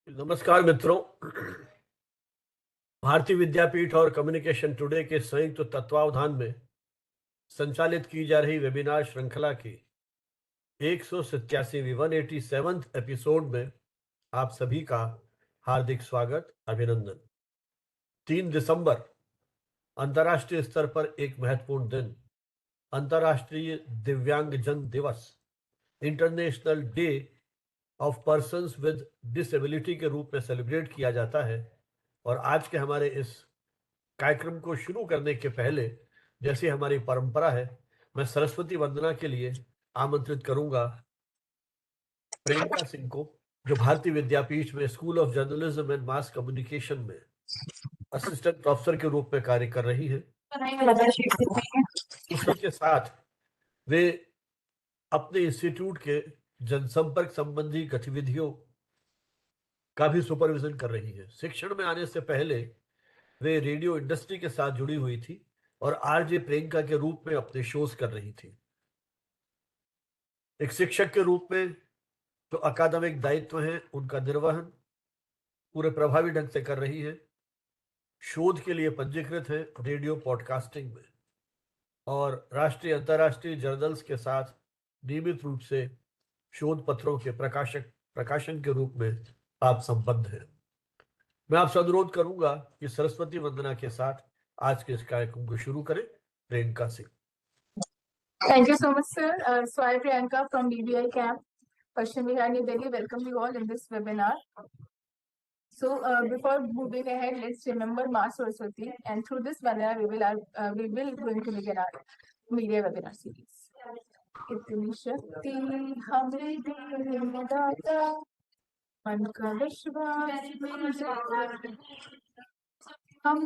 नमस्कार मित्रों, भारतीय विद्यापीठ और कम्युनिकेशन टुडे के संयुक्त तत्वावधान में संचालित की जा रही वेबिनार श्रृंखला की 187वीं एपिसोड में आप सभी का हार्दिक स्वागत, अभिनंदन। 3 दिसंबर अंतर्राष्ट्रीय स्तर पर एक महत्वपूर्ण दिन, अंतर्राष्ट्रीय दिव्यांगजन दिवस, international day of persons with disability के रूप में सेलिब्रेट किया जाता है। और आज के हमारे इस कार्यक्रम को शुरू करने के पहले, जैसी हमारी परंपरा है, मैं सरस्वती वंदना के लिए आमंत्रित करूंगा प्रियंका सिंह को, जो भारतीय विद्यापीठ में school of journalism and mass communication में असिस्टेंट प्रोफेसर के रूप में कार्य कर रही है। उसी के साथ वे अपने इंस्टीट्यूट के जनसंपर्क संबंधी गतिविधियों का भी सुपरविजन कर रही है। शिक्षण में आने से पहले वे रेडियो इंडस्ट्री के साथ जुड़ी हुई थी और आरजे प्रियंका के रूप में अपने शोज कर रही थी। एक शिक्षक के रूप में जो अकादमिक दायित्व हैं उनका निर्वहन पूरे प्रभावी ढंग से कर रही है। शोध के लिए पंजीकृत है रेडियो पॉडकास्टिंग में और राष्ट्रीय अंतर्राष्ट्रीय जर्नल्स के साथ नियमित रूप से शोध पत्रों के प्रकाशन के रूप में आप संबद्ध हैं। मैं आपसे अनुरोध करूंगा कि सरस्वती वंदना के साथ आज के इस कार्यक्रम को शुरू करें। Priyanka Singh. Thank you so much, sir. So I'm Priyanka from DBI camp, Paschim Bihar, New Delhi. Welcome you all in this webinar. So before moving ahead, let's remember Ma Saraswati, and through this webinar, we will going to begin our media webinar series. इतनी शक्ति हमरे दिल में दाता, मन का विश्वास हम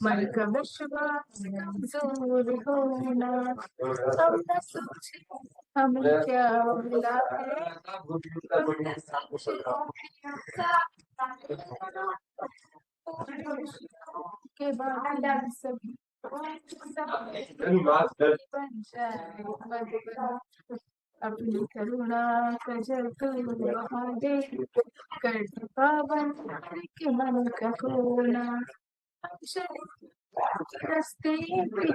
मन का विश्वास कमजोर होना, हम न सोचे हमें क्या मिला है, के बाद सभी अपनी करुणा कजल दे कर पावन के मन का कोना, रस्ते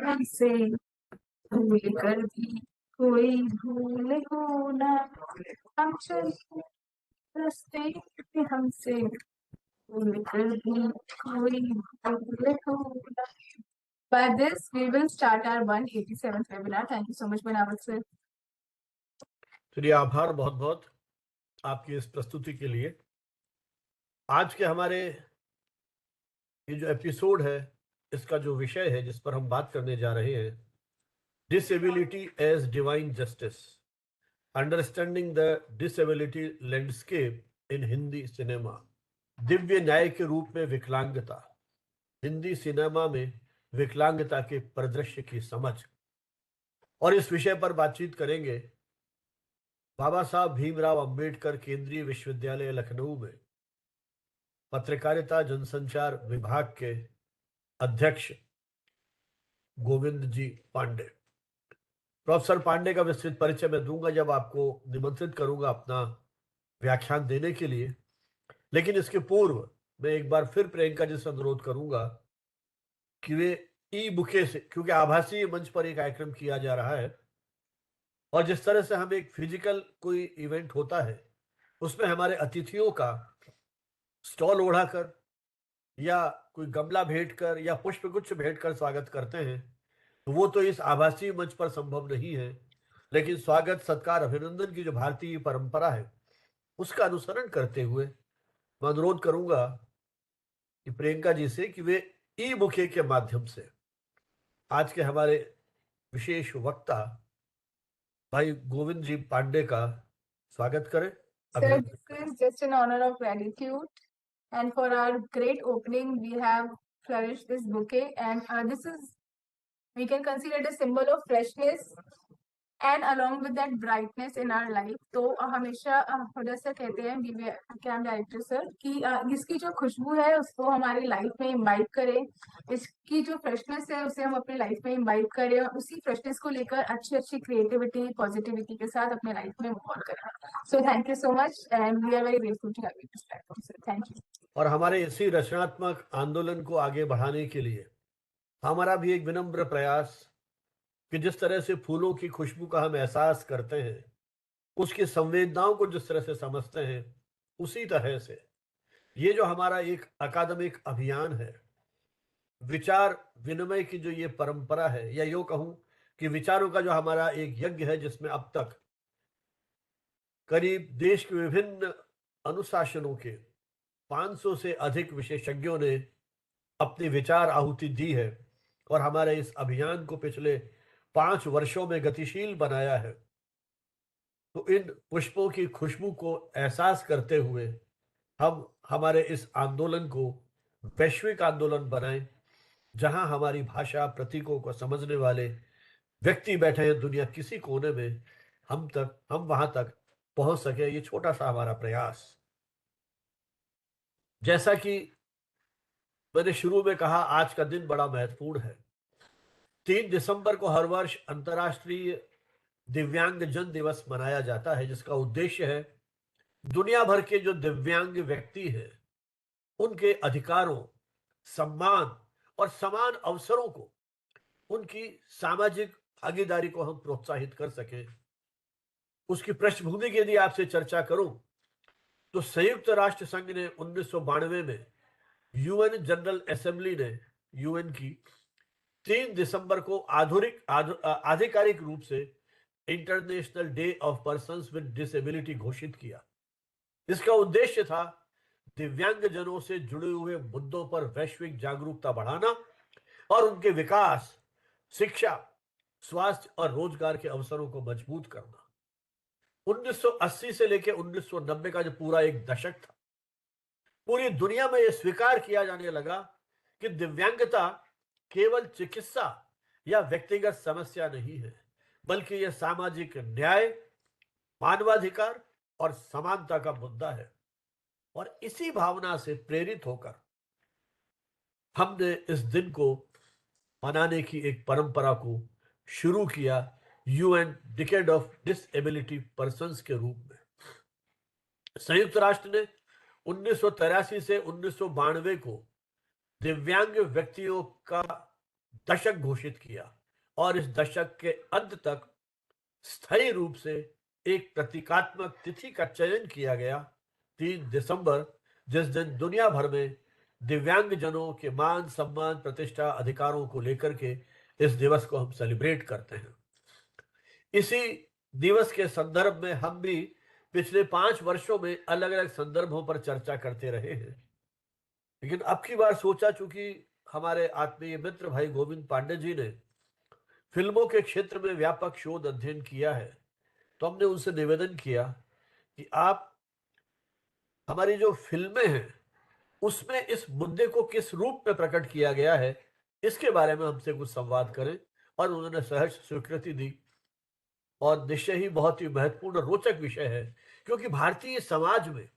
हमसे भूल कर भी कोई भूल होना, हम चल रस्ते हमसे भूल कर भी कोई भूल होना। By this, we will start our 187th webinar. Thank you so much, Banawat sir. चलिए, आभार बहुत बहुत आपकी इस प्रस्तुति के लिए। आज के हमारे ये जो एपिसोड है, इसका जो विषय है जिस पर हम बात करने जा रहे हैं, disability as divine justice, understanding the disability landscape in Hindi cinema. दिव्य न्याय के रूप में विकलांगता, हिंदी सिनेमा में विकलांगता के परिदृश्य की समझ। और इस विषय पर बातचीत करेंगे बाबा साहब भीमराव अंबेडकर केंद्रीय विश्वविद्यालय लखनऊ में पत्रकारिता जनसंचार विभाग के अध्यक्ष गोविंद जी पांडे। प्रोफेसर पांडे का विस्तृत परिचय मैं दूंगा जब आपको निमंत्रित करूंगा अपना व्याख्यान देने के लिए। लेकिन इसके पूर्व मैं एक बार फिर प्रियंका जी से अनुरोध करूंगा कि वे ई बुके से, क्योंकि आभासी मंच पर एक कार्यक्रम किया जा रहा है और जिस तरह से हम एक फिजिकल कोई इवेंट होता है उसमें हमारे अतिथियों का स्टॉल ओढ़ाकर या कोई गमला भेंट कर या पुष्पगुच्छ भेंट कर स्वागत करते हैं, तो वो तो इस आभासी मंच पर संभव नहीं है। लेकिन स्वागत, सत्कार, अभिनंदन की जो भारतीय परंपरा है उसका अनुसरण करते हुए मैं अनुरोध करूंगा कि प्रियंका जी से कि वे ई बुके के माध्यम से आज के हमारे विशेष वक्ता भाई गोविंद जी पांडे का स्वागत करें। Sir, this is just an honor of gratitude, and for our great opening, we have flourished this bouquet, and this is, we can consider it a symbol of freshness and along with that brightness in our life. तो हमेशा खुदा sir कहते हैं क्या director sir कि इसकी जो खुशबू है उसको हमारी लाइफ में इम्बाइब करें, इसकी जो फ्रेशनेस है उसे हम अपनी लाइफ में इम्बाइब करें और उसी फ्रेशनेस को लेकर अच्छी अच्छी क्रिएटिविटी पॉजिटिविटी के साथ अपने लाइफ में मूव ऑन करें. So thank you so much and we are very grateful to have you this platform sir. Thank you. और हमारे इसी रचनात्मक आंदोलन को आगे बढ़ाने के लिए हमारा भी एक विनम्र प्रयास कि जिस तरह से फूलों की खुशबू का हम एहसास करते हैं, उसकी संवेदनाओं को जिस तरह से समझते हैं, उसी तरह से ये जो हमारा एक अकादमिक अभियान है, विचार विनिमय की जो ये परंपरा है, या यूं कहूं कि विचारों का जो हमारा एक यज्ञ है, जिसमें अब तक करीब देश के विभिन्न अनुशासनों के 500 से अधिक विशेषज्ञों ने अपनी विचार आहुति दी है और हमारे इस अभियान को पिछले 5 वर्षों में गतिशील बनाया है, तो इन पुष्पों की खुशबू को एहसास करते हुए हम हमारे इस आंदोलन को वैश्विक आंदोलन बनाएं, जहां हमारी भाषा प्रतीकों को समझने वाले व्यक्ति बैठे हैं दुनिया किसी कोने में, हम वहां तक पहुंच सके. ये छोटा सा हमारा प्रयास, जैसा कि मैंने शुरू में कहा, आज का दिन बड़ा महत्वपूर्ण है. 3 दिसंबर को हर वर्ष अंतर्राष्ट्रीय दिव्यांग जन दिवस मनाया जाता है, जिसका उद्देश्य है दुनिया भर के जो दिव्यांग व्यक्ति हैं उनके अधिकारों, सम्मान और समान अवसरों को, उनकी सामाजिक भागीदारी को हम प्रोत्साहित कर सकें. उसकी पृष्ठभूमि की यदि आपसे चर्चा करूं तो संयुक्त राष्ट्र संघ ने 1992 में यूएन जनरल असेंबली ने यूएन की 3 दिसंबर को आधिकारिक रूप से international day of persons with disability घोषित किया. इसका उद्देश्य था दिव्यांग जनों से जुड़े हुए मुद्दों पर वैश्विक जागरूकता बढ़ाना और उनके विकास, शिक्षा, स्वास्थ्य और रोजगार के अवसरों को मजबूत करना. 1980 से लेकर 1990 का जो पूरा एक दशक था, पूरी दुनिया में यह स्वीकार किया जाने लगा कि दिव्यांगता केवल चिकित्सा या व्यक्तिगत समस्या नहीं है, बल्कि यह सामाजिक न्याय, मानवाधिकार और समानता का मुद्दा है. और इसी भावना से प्रेरित होकर हमने इस दिन को मनाने की एक परंपरा को शुरू किया, UN decade of disability persons के रूप में. संयुक्त राष्ट्र ने 1983 से 1992 को दिव्यांग व्यक्तियों का दशक घोषित किया और इस दशक के अंत तक स्थायी रूप से एक प्रतीकात्मक तिथि का चयन किया गया, 3 दिसंबर, जिस दिन दुनिया भर में दिव्यांग जनों के मान, सम्मान, प्रतिष्ठा, अधिकारों को लेकर के इस दिवस को हम सेलिब्रेट करते हैं. इसी दिवस के संदर्भ में हम भी पिछले 5 वर्षों में अलग अलग संदर्भों पर चर्चा करते रहे हैं, लेकिन अब की बार सोचा, चूंकि हमारे आत्मीय मित्र भाई गोविंद पांडे जी ने फिल्मों के क्षेत्र में व्यापक शोध अध्ययन किया है, तो हमने उनसे निवेदन किया कि आप हमारी जो फिल्में हैं उसमें इस मुद्दे को किस रूप में प्रकट किया गया है, इसके बारे में हमसे कुछ संवाद करें. और उन्होंने सहर्ष स्वीकृति दी. और निश्चय ही बहुत ही महत्वपूर्ण और रोचक विषय है, क्योंकि भारतीय समाज में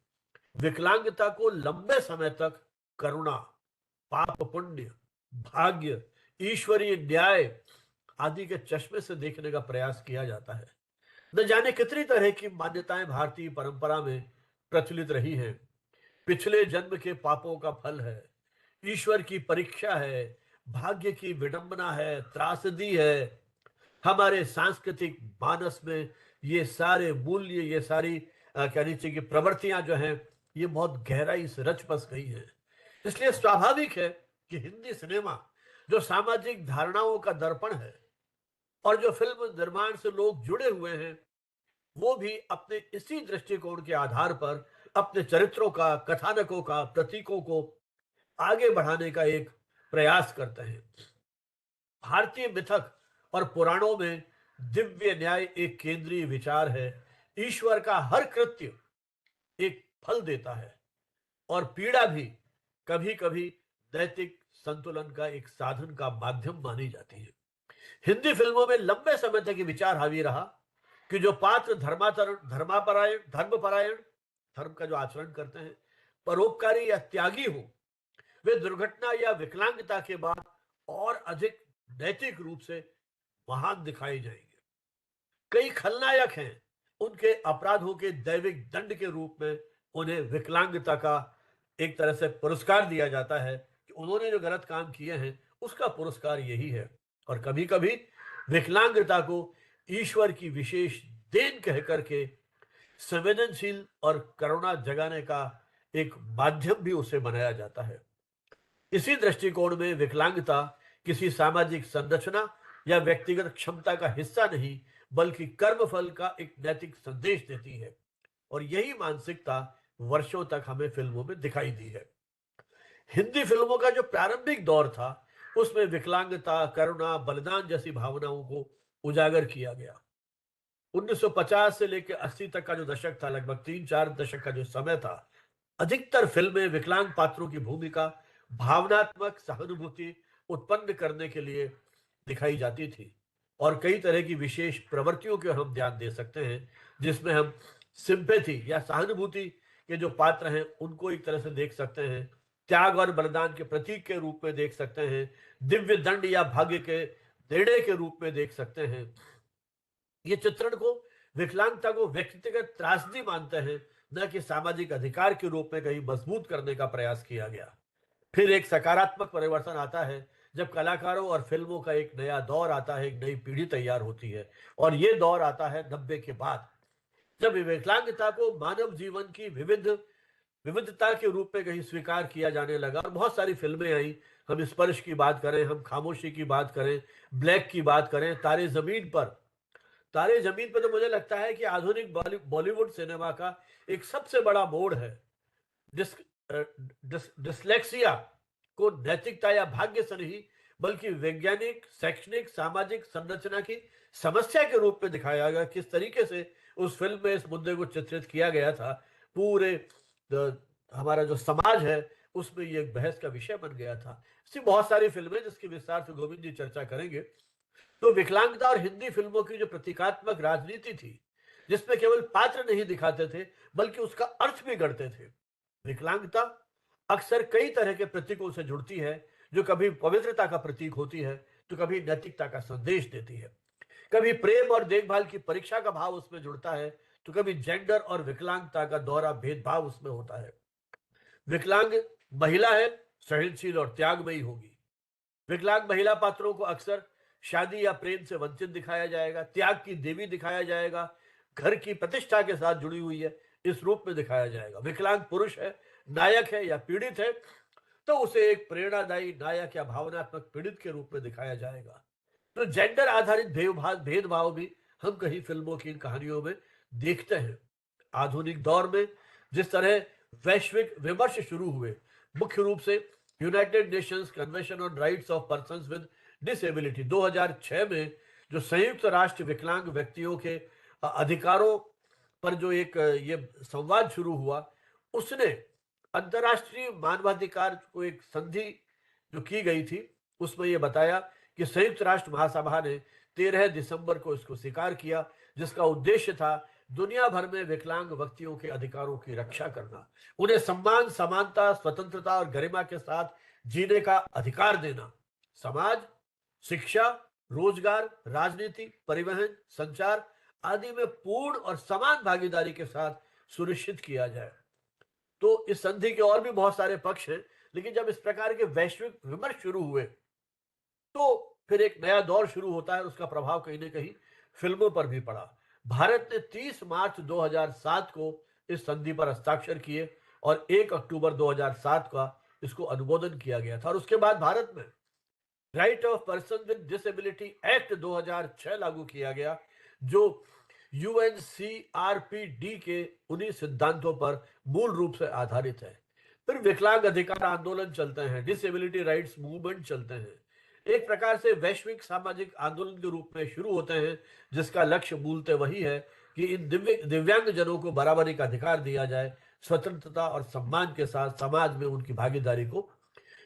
विकलांगता को लंबे समय तक करुणा, पाप पुण्य, भाग्य, ईश्वरीय न्याय आदि के चश्मे से देखने का प्रयास किया जाता है. न जाने कितनी तरह की मान्यताएं भारतीय परंपरा में प्रचलित रही हैं. पिछले जन्म के पापों का फल है, ईश्वर की परीक्षा है, भाग्य की विडंबना है, त्रासदी है. हमारे सांस्कृतिक मानस में ये सारे मूल्य, ये सारी कह लीजिए कि प्रवृत्तियां जो हैं, ये बहुत गहराई से रच बस गई है. इसलिए स्वाभाविक है कि हिंदी सिनेमा जो सामाजिक धारणाओं का दर्पण है और जो फिल्म निर्माण से लोग जुड़े हुए हैं, वो भी अपने इसी दृष्टिकोण के आधार पर अपने चरित्रों का, कथानकों का, प्रतीकों को आगे बढ़ाने का एक प्रयास करते हैं. भारतीय मिथक और पुराणों में दिव्य न्याय एक केंद्रीय विचार है. ईश्वर का हर कृत्य एक फल देता है और पीड़ा भी कभी कभी नैतिक संतुलन का एक साधन का माध्यम मानी जाती है. हिंदी फिल्मों में लंबे समय तक ये विचार हावी रहा कि जो पात्र धर्मपरायण, धर्म का जो आचरण करते हैं, परोपकारी या त्यागी हो, वे दुर्घटना या विकलांगता के बाद और अधिक नैतिक रूप से महान दिखाए जाएंगे। कई खलनायक हैं, उनके अपराधों के दैविक दंड के रूप में उन्हें विकलांगता का एक तरह से पुरस्कार दिया जाता है कि उन्होंने जो गलत काम किए हैं उसका पुरस्कार यही है। और कभी कभी विकलांगता को ईश्वर की विशेष देन कह करके संवेदनशील और करुणा जगाने का एक माध्यम भी उसे बनाया जाता है। इसी दृष्टिकोण में विकलांगता किसी सामाजिक संरचना या व्यक्तिगत क्षमता का हिस्सा नहीं, बल्कि कर्मफल का एक नैतिक संदेश देती है। और यही मानसिकता वर्षों तक हमें फिल्मों में दिखाई दी है। हिंदी फिल्मों का जो प्रारंभिक दौर था, उसमें विकलांगता, करुणा, बलिदान जैसी भावनाओं को उजागर किया गया। 1950 से लेकर 80 तक का जो दशक था, लगभग 3-4 दशक का जो समय था, अधिकतर फिल्में विकलांग पात्रों की भूमिका भावनात्मक सहानुभूति उत्पन्न करने के लिए दिखाई जाती थी। और कई तरह की विशेष प्रवृत्तियों के हम ध्यान दे सकते हैं, जिसमें हम सिंपैथी या सहानुभूति के जो पात्र हैं उनको एक तरह से देख सकते हैं, त्याग और बलिदान के प्रतीक के रूप में देख सकते हैं, दिव्य दंड या भाग्य के निर्णय के रूप में देख सकते हैं। ये चित्रण को विकलांगता को व्यक्तिगत त्रासदी मानते हैं, न कि सामाजिक अधिकार के रूप में कहीं मजबूत करने का प्रयास किया गया। फिर एक सकारात्मक परिवर्तन आता है जब कलाकारों और फिल्मों का एक नया दौर आता है, एक नई पीढ़ी तैयार होती है। और ये दौर आता है 90 के बाद, जब विकलांगता को मानव जीवन की विविधता के रूप में कहीं स्वीकार किया जाने लगा और बहुत सारी फिल्में आई। हम स्पर्श की बात करें, हम खामोशी की बात करें, ब्लैक की बात करें, तारे जमीन पर तो मुझे लगता है कि आधुनिक बॉलीवुड सिनेमा का एक सबसे बड़ा मोड़ है। डिस, डिसलेक्सिया को नैतिकता या भाग्य से नहीं, बल्कि वैज्ञानिक, शैक्षणिक, सामाजिक संरचना की समस्या के रूप में दिखाया गया। किस तरीके से उस फिल्म में इस मुद्दे को चित्रित किया गया था, पूरे हमारा जो समाज है उसमें ये एक बहस का विषय बन गया था। ऐसी बहुत सारी फिल्में जिसकी विस्तार से गोविंद जी चर्चा करेंगे। तो विकलांगता और हिंदी फिल्मों की जो प्रतीकात्मक राजनीति थी, जिसमें केवल पात्र नहीं दिखाते थे बल्कि उसका अर्थ भी गढ़ते थे। विकलांगता अक्सर कई तरह के प्रतीकों से जुड़ती है, जो कभी पवित्रता का प्रतीक होती है, तो कभी नैतिकता का संदेश देती है। कभी प्रेम और देखभाल की परीक्षा का भाव उसमें जुड़ता है, तो कभी जेंडर और विकलांगता का दोहरा भेदभाव उसमें होता है। विकलांग महिला है, सहनशील और त्यागमयी होगी। विकलांग महिला पात्रों को अक्सर शादी या प्रेम से वंचित दिखाया जाएगा, त्याग की देवी दिखाया जाएगा, घर की प्रतिष्ठा के साथ जुड़ी हुई है इस रूप में दिखाया जाएगा। विकलांग पुरुष है, नायक है या पीड़ित है, तो उसे एक प्रेरणादायी नायक या भावनात्मक पीड़ित के रूप में दिखाया जाएगा। तो जेंडर आधारित भेदभाव भी हम कहीं फिल्मों की इन कहानियों में देखते हैं। आधुनिक दौर में जिस तरह वैश्विक विमर्श शुरू हुए, मुख्य रूप से United Nations convention on rights of persons with disability 2006 में जो संयुक्त राष्ट्र विकलांग व्यक्तियों के अधिकारों पर जो एक ये संवाद शुरू हुआ, उसने अंतर्राष्ट्रीय मानवाधिकार को एक संधि जो की गई थी, उसमें यह बताया कि संयुक्त राष्ट्र महासभा ने 13 दिसंबर को इसको स्वीकार किया, जिसका उद्देश्य था दुनिया भर में विकलांग व्यक्तियों के अधिकारों की रक्षा करना, उन्हें सम्मान, समानता, स्वतंत्रता और गरिमा के साथ जीने का अधिकार देना। समाज, शिक्षा, रोजगार, राजनीति, परिवहन, संचार आदि में पूर्ण और समान भागीदारी के साथ सुनिश्चित किया जाए। तो इस संधि के और भी बहुत सारे पक्ष हैं, लेकिन जब इस प्रकार के वैश्विक विमर्श शुरू हुए, तो फिर एक नया दौर शुरू होता है। उसका प्रभाव कहीं ना कहीं फिल्मों पर भी पड़ा। भारत ने 30 मार्च 2007 को इस संधि पर हस्ताक्षर किए और 1 अक्टूबर 2007 का इसको अनुमोदन किया गया था। और उसके बाद भारत में right of person with disability act 2006 लागू किया गया, जो यूएनसीआरपीडी के उन्हीं सिद्धांतों पर मूल रूप से आधारित है। फिर विकलांग अधिकार आंदोलन चलते हैं, डिसेबिलिटी राइट्स मूवमेंट चलते हैं, एक प्रकार से वैश्विक सामाजिक आंदोलन के रूप में शुरू होते हैं, जिसका लक्ष्य मूलतः वही है कि इन दिव्यांग जनों को बराबरी का अधिकार दिया जाए, स्वतंत्रता और सम्मान के साथ समाज में उनकी भागीदारी को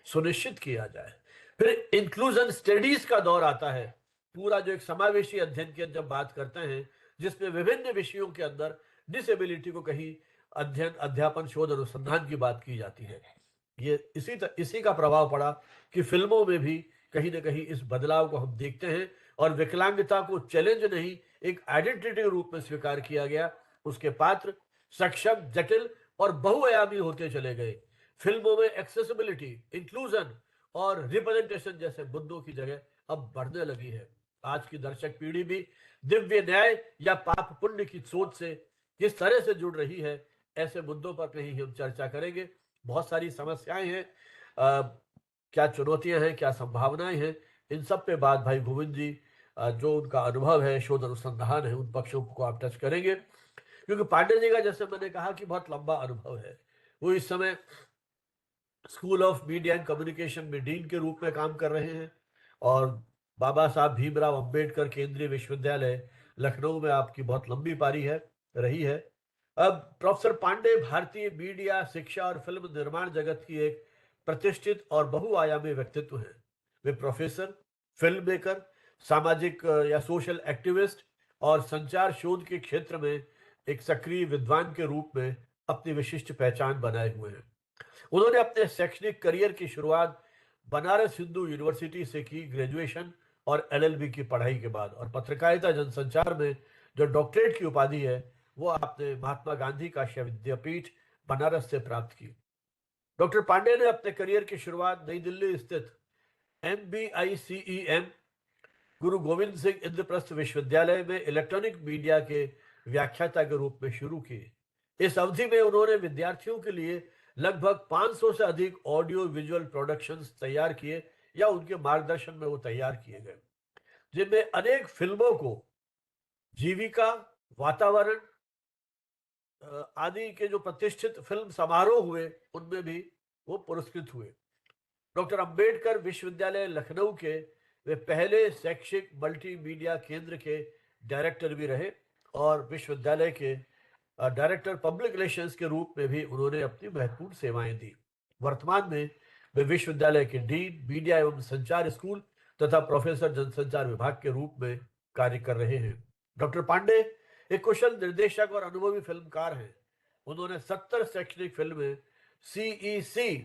सुनिश्चित किया जाए। फिर इंक्लूजन स्टडीज का दौर आता है, पूरा जो एक समावेशी अध्ययन की जब बात करते हैं, जिसमें विभिन्न विषयों के अंदर डिसेबिलिटी को कहीं अध्ययन, अध्यापन, शोध, अनुसंधान की बात की जाती है। ये इसी का प्रभाव पड़ा कि फिल्मों में भी कहीं ना कहीं इस बदलाव को हम देखते हैं और विकलांगता को चैलेंज नहीं, एक आइडेंटिटी के रूप में स्वीकार किया गया। उसके पात्र सक्षम, जटिल और बहुआयामी होते चले गए। फिल्मों में एक्सेसिबिलिटी, इंक्लूजन और रिप्रेजेंटेशन जैसे मुद्दों की जगह अब बढ़ने लगी है। आज की दर्शक पीढ़ी भी दिव्य न्याय या पाप पुण्य की सोच से किस तरह से जुड़ रही है, ऐसे मुद्दों पर कहीं हम चर्चा करेंगे। बहुत सारी समस्याएं हैं, क्या चुनौतियां हैं, क्या संभावनाएं हैं, इन सब पे बात भाई गोविंद जी, जो उनका अनुभव है, शोध अनुसंधान है, उन पक्षों को आप टच करेंगे। क्योंकि पांडे जी का, जैसे मैंने कहा, कि बहुत लंबा अनुभव है। वो इस समय school of media and communication में डीन के रूप में काम कर रहे हैं और बाबा साहब भीमराव अंबेडकर केंद्रीय विश्वविद्यालय लखनऊ में आपकी बहुत लंबी पारी है रही है। अब प्रोफेसर पांडे भारतीय मीडिया, शिक्षा और फिल्म निर्माण जगत की एक प्रतिष्ठित और बहुआयामी व्यक्तित्व हैं। वे प्रोफेसर, फिल्म मेकर, सामाजिक या सोशल एक्टिविस्ट और संचार शोध के क्षेत्र में एक सक्रिय विद्वान के रूप में अपनी विशिष्ट पहचान बनाए हुए हैं। उन्होंने अपने शैक्षणिक करियर की शुरुआत बनारस हिंदू यूनिवर्सिटी से की, ग्रेजुएशन और एलएलबी की पढ़ाई के बाद, और पत्रकारिता जनसंचार में जो डॉक्टरेट की उपाधि है वो आपने महात्मा गांधी काश्य विद्यापीठ बनारस से प्राप्त की। डॉक्टर पांडे ने अपने करियर की शुरुआत नई दिल्ली स्थित MBICEM गुरु गोविंद सिंह इंद्रप्रस्थ विश्वविद्यालय में इलेक्ट्रॉनिक मीडिया के व्याख्याता के रूप में शुरू की। इस अवधि में उन्होंने विद्यार्थियों के लिए लगभग 500 से अधिक ऑडियो विजुअल प्रोडक्शंस तैयार किए या उनके मार्गदर्शन में वो तैयार किए गए, जिनमें अनेक फिल्मों को जीविका, वातावरण आदि के जो प्रतिष्ठित फिल्म समारोह हुए उनमें भी वो पुरस्कृत हुए। डॉक्टर अंबेडकर विश्वविद्यालय लखनऊ के वे पहले शैक्षिक मल्टीमीडिया केंद्र के डायरेक्टर भी रहे और विश्वविद्यालय के डायरेक्टर पब्लिक रिलेशंस के रूप में भी उन्होंने अपनी महत्वपूर्ण सेवाएं दी। वर्तमान में वे विश्वविद्यालय के डीन, मीडिया एवं संचार स्कूल तथा प्रोफेसर जनसंचार विभाग के रूप में कार्य कर रहे हैं। डॉक्टर पांडे एक कुशल निर्देशक और अनुभवी फिल्मकार हैं। उन्होंने 70 शैक्षणिक फिल्में CEC,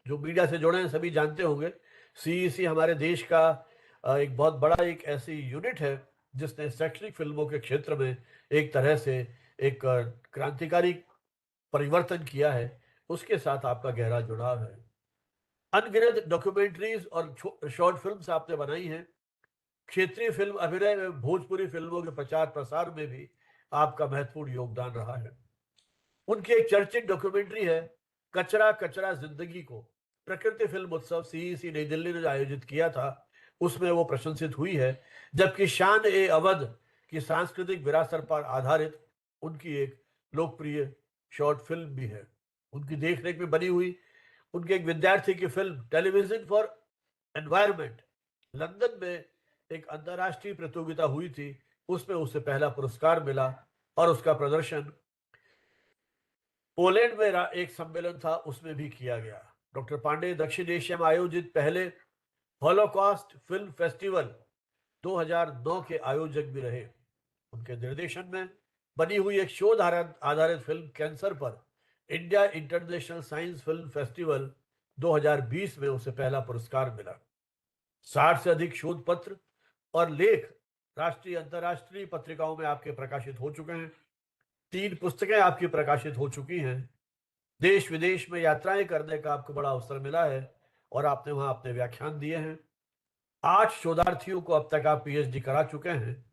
जो मीडिया से जुड़े हैं सभी जानते होंगे, CEC हमारे देश का एक बहुत बड़ा एक ऐसी यूनिट है जिसने शैक्षणिक फिल्मों के क्षेत्र में एक तरह से एक क्रांतिकारी परिवर्तन किया है, उसके साथ आपका गहरा जुड़ाव है। अनगिनत डॉक्यूमेंट्रीज और शॉर्ट फिल्म्स आपने बनाई हैं। क्षेत्रीय फिल्म अभिनय में भोजपुरी फिल्मों के प्रचार प्रसार में भी आपका महत्वपूर्ण योगदान रहा है। उनकी एक चर्चित डॉक्यूमेंट्री है कचरा कचरा जिंदगी को, प्रकृति फिल्म उत्सव CEC नई दिल्ली ने जो आयोजित किया था उसमें वो प्रशंसित हुई है। जबकि शान ए अवध की सांस्कृतिक विरासत पर आधारित उनकी एक लोकप्रिय शॉर्ट फिल्म भी है। उनकी देखरेख में बनी हुई उनके एक विद्यार्थी की film television for environment London में एक अंतर्राष्ट्रीय प्रतियोगिता हुई थी, उसमें उसे पहला पुरस्कार मिला और उसका प्रदर्शन पोलैंड में एक सम्मेलन था उसमें भी किया गया। डॉक्टर पांडे दक्षिण एशिया में आयोजित पहले हॉलोकॉस्ट फिल्म फेस्टिवल 2009 के आयोजक भी रहे। उनके निर्देशन में बनी हुई एक शोध आधारित फिल्म कैंसर पर India international science film festival 2020 में उसे पहला पुरस्कार मिला। 60 से अधिक शोध पत्र और लेख राष्ट्रीय अंतर्राष्ट्रीय पत्रिकाओं में आपके प्रकाशित हो चुके हैं। 3 पुस्तकें आपकी प्रकाशित हो चुकी हैं। देश विदेश में यात्राएं करने का आपको बड़ा अवसर मिला है और आपने वहां अपने व्याख्यान दिए हैं। 8 शोधार्थियों को अब तक आप PhD करा चुके हैं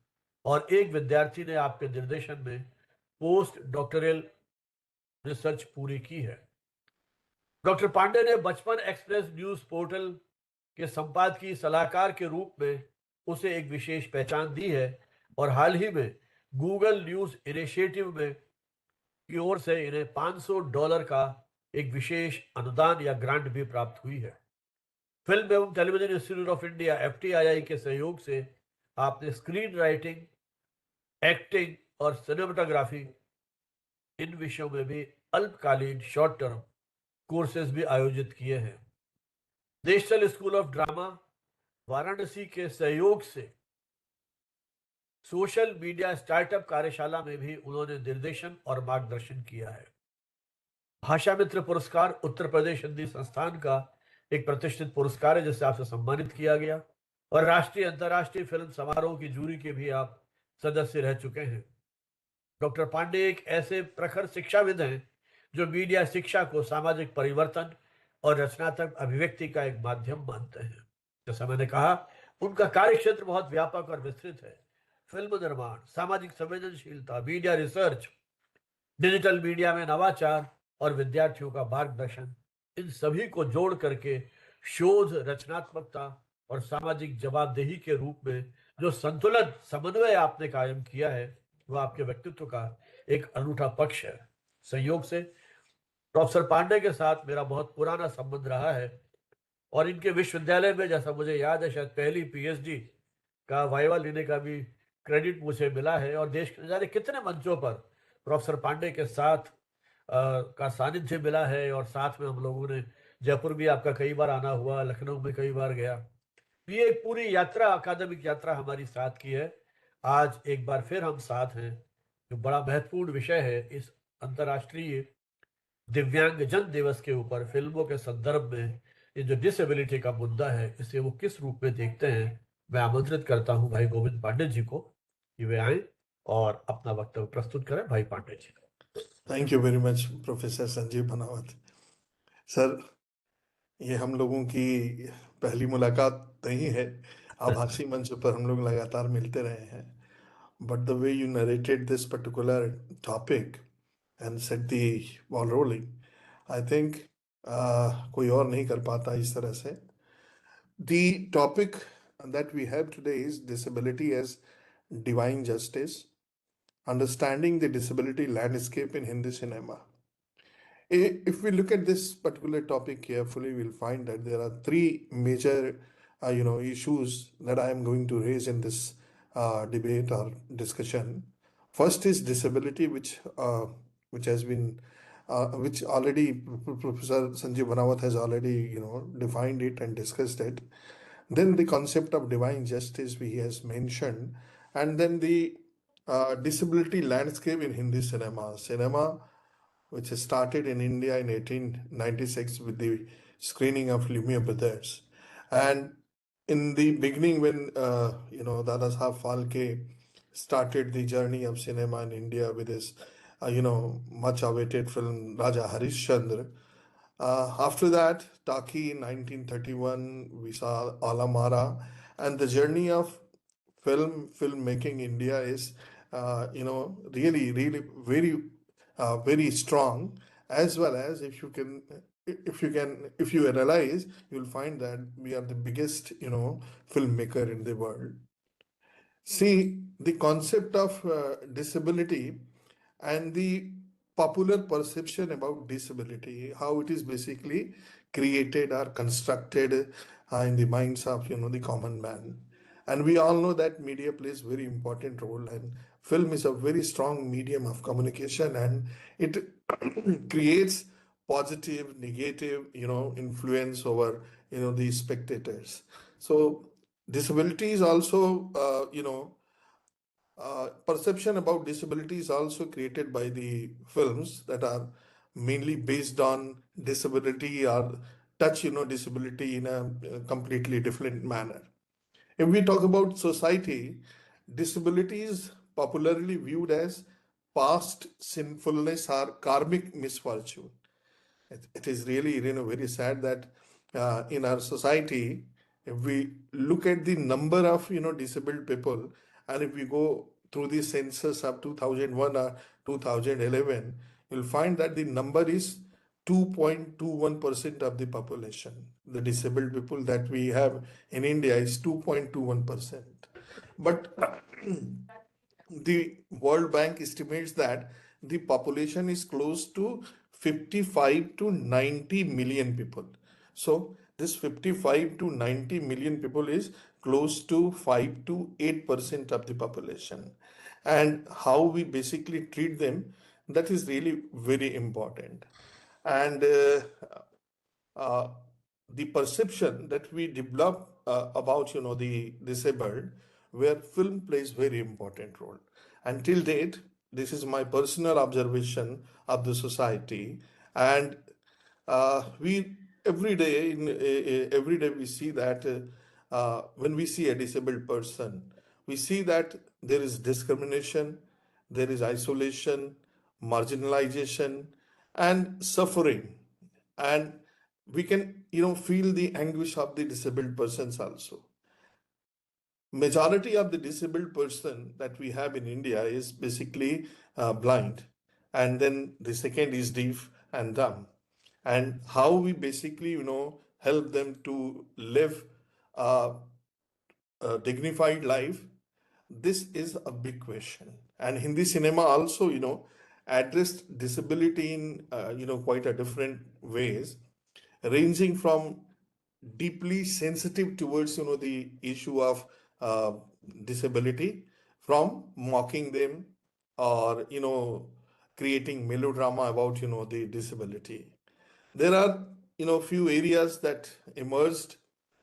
और एक विद्यार्थी ने आपके निर्देशन में पोस्ट डॉक्टोरल रिसर्च पूरी की है। डॉक्टर पांडे ने बचपन एक्सप्रेस न्यूज पोर्टल के संपादकीय सलाहकार के रूप में उसे एक विशेष पहचान दी है और हाल ही में गूगल न्यूज इनिशिएटिव में की ओर से इन्हें $500 का एक विशेष अनुदान या ग्रांट भी प्राप्त हुई है। फिल्म एवं television institute of India FTII के सहयोग से आपने स्क्रीन राइटिंग, एक्टिंग और सिनेमाटोग्राफी इन विषयों में भी अल्पकालीन शॉर्ट टर्म कोर्सेज भी आयोजित किए हैं। National school of drama Varanasi के सहयोग से सोशल मीडिया स्टार्टअप कार्यशाला में भी उन्होंने निर्देशन और मार्गदर्शन किया है। भाषा मित्र पुरस्कार उत्तर प्रदेश हिंदी संस्थान का एक प्रतिष्ठित पुरस्कार है जिससे आपसे सम्मानित किया गया, और राष्ट्रीय अंतर्राष्ट्रीय फिल्म समारोह की जूरी के भी आप सदस्य रह चुके हैं। डॉक्टर पांडे एक ऐसे प्रखर शिक्षाविद हैं जो मीडिया शिक्षा को सामाजिक परिवर्तन और रचनात्मक अभिव्यक्ति का एक माध्यम मानते हैं। जैसा मैंने कहा, उनका कार्य क्षेत्र बहुत व्यापक और विस्तृत है। फिल्म निर्माण, सामाजिक संवेदनशीलता, मीडिया रिसर्च, डिजिटल मीडिया में नवाचार और विद्यार्थियों का मार्गदर्शन, इन सभी को जोड़ करके शोध, रचनात्मकता और सामाजिक जवाबदेही के रूप में जो संतुलन समन्वय आपने कायम किया है, वह आपके व्यक्तित्व का एक अनूठा पक्ष है। संयोग से प्रोफेसर पांडे के साथ मेरा बहुत पुराना संबंध रहा है, और इनके विश्वविद्यालय में, जैसा मुझे याद है, शायद पहली पीएचडी का वाइवा लेने का भी क्रेडिट मुझे मिला है, और देश के जाने कितने मंचों पर प्रोफेसर पांडे के साथ का सानिध्य मिला है, और साथ में हम लोगों ने जयपुर भी आपका कई बार आना हुआ, लखनऊ में कई बार गया। ये एक पूरी यात्रा, अकादमिक यात्रा हमारी साथ की है। आज एक बार फिर हम साथ हैं। जो बड़ा महत्वपूर्ण विषय है इस अंतर्राष्ट्रीय दिव्यांगजन दिवस के ऊपर, फिल्मों के संदर्भ में ये जो डिसेबिलिटी का मुद्दा है, इसे वो किस रूप में देखते हैं, मैं आमंत्रित करता हूं भाई गोविंद पांडे जी को कि वे आए और अपना वक्तव्य प्रस्तुत करें। भाई Pandey ji. Thank you very much professor Sanjeev Banawat sir. ये हम लोगों की पहली मुलाकात नहीं है, आभासी मंच पर हम लोग लगातार मिलते रहे हैं, but the way you narrated this particular topic and set the ball rolling, I think कोई और नहीं कर पाता इस तरह से। The topic that we have today is disability as divine justice, understanding the disability landscape in Hindi cinema. If we look at this particular topic carefully, we'll find that there are three major, issues that I am going to raise in this debate or discussion. First is disability, which has been, which already Professor Sanjeev Banawat has already, defined it and discussed it. Then the concept of divine justice he has mentioned, and then the disability landscape in Hindi cinema. Cinema, which started in India in 1896 with the screening of Lumiere Brothers. And in the beginning, when Dada Saheb Phalke started the journey of cinema in India with his much awaited film Raja Harishchandra. After that, Taki in 1931, we saw Alamara, and the journey of filmmaking India is really very very strong, as well as if you analyze, you'll find that we are the biggest filmmaker in the world. See, the concept of disability and the popular perception about disability, how it is basically created or constructed in the minds of the common man. And we all know that media plays very important role, and film is a very strong medium of communication, and it creates positive, negative, influence over the spectators. So disability is also perception about disability is also created by the films that are mainly based on disability or touch disability in a completely different manner. If we talk about society, disability is popularly viewed as past sinfulness or karmic misfortune. It is really very sad that in our society, if we look at the number of disabled people, and if we go through the census of 2001 or 2011, you'll find that the number is 2.21% of the population. The disabled people that we have in India is 2.21%. But the World Bank estimates that the population is close to 55 to 90 million people. So this 55 to 90 million people is close to 5 to 8% of the population. And how we basically treat them, that is really very important. And the perception that we develop about the disabled where film plays very important role. Until date, this is my personal observation of the society, and we every day every day we see that when we see a disabled person, we see that there is discrimination, there is isolation, marginalization, and suffering, and we can feel the anguish of the disabled persons also. Majority of the disabled person that we have in India is basically blind, and then the second is deaf and dumb. And how we basically help them to live a, a dignified life, this is a big question. And Hindi cinema also addressed disability in quite a different ways, ranging from deeply sensitive towards the issue of uh, disability, from mocking them or creating melodrama about the disability. There are few areas that emerged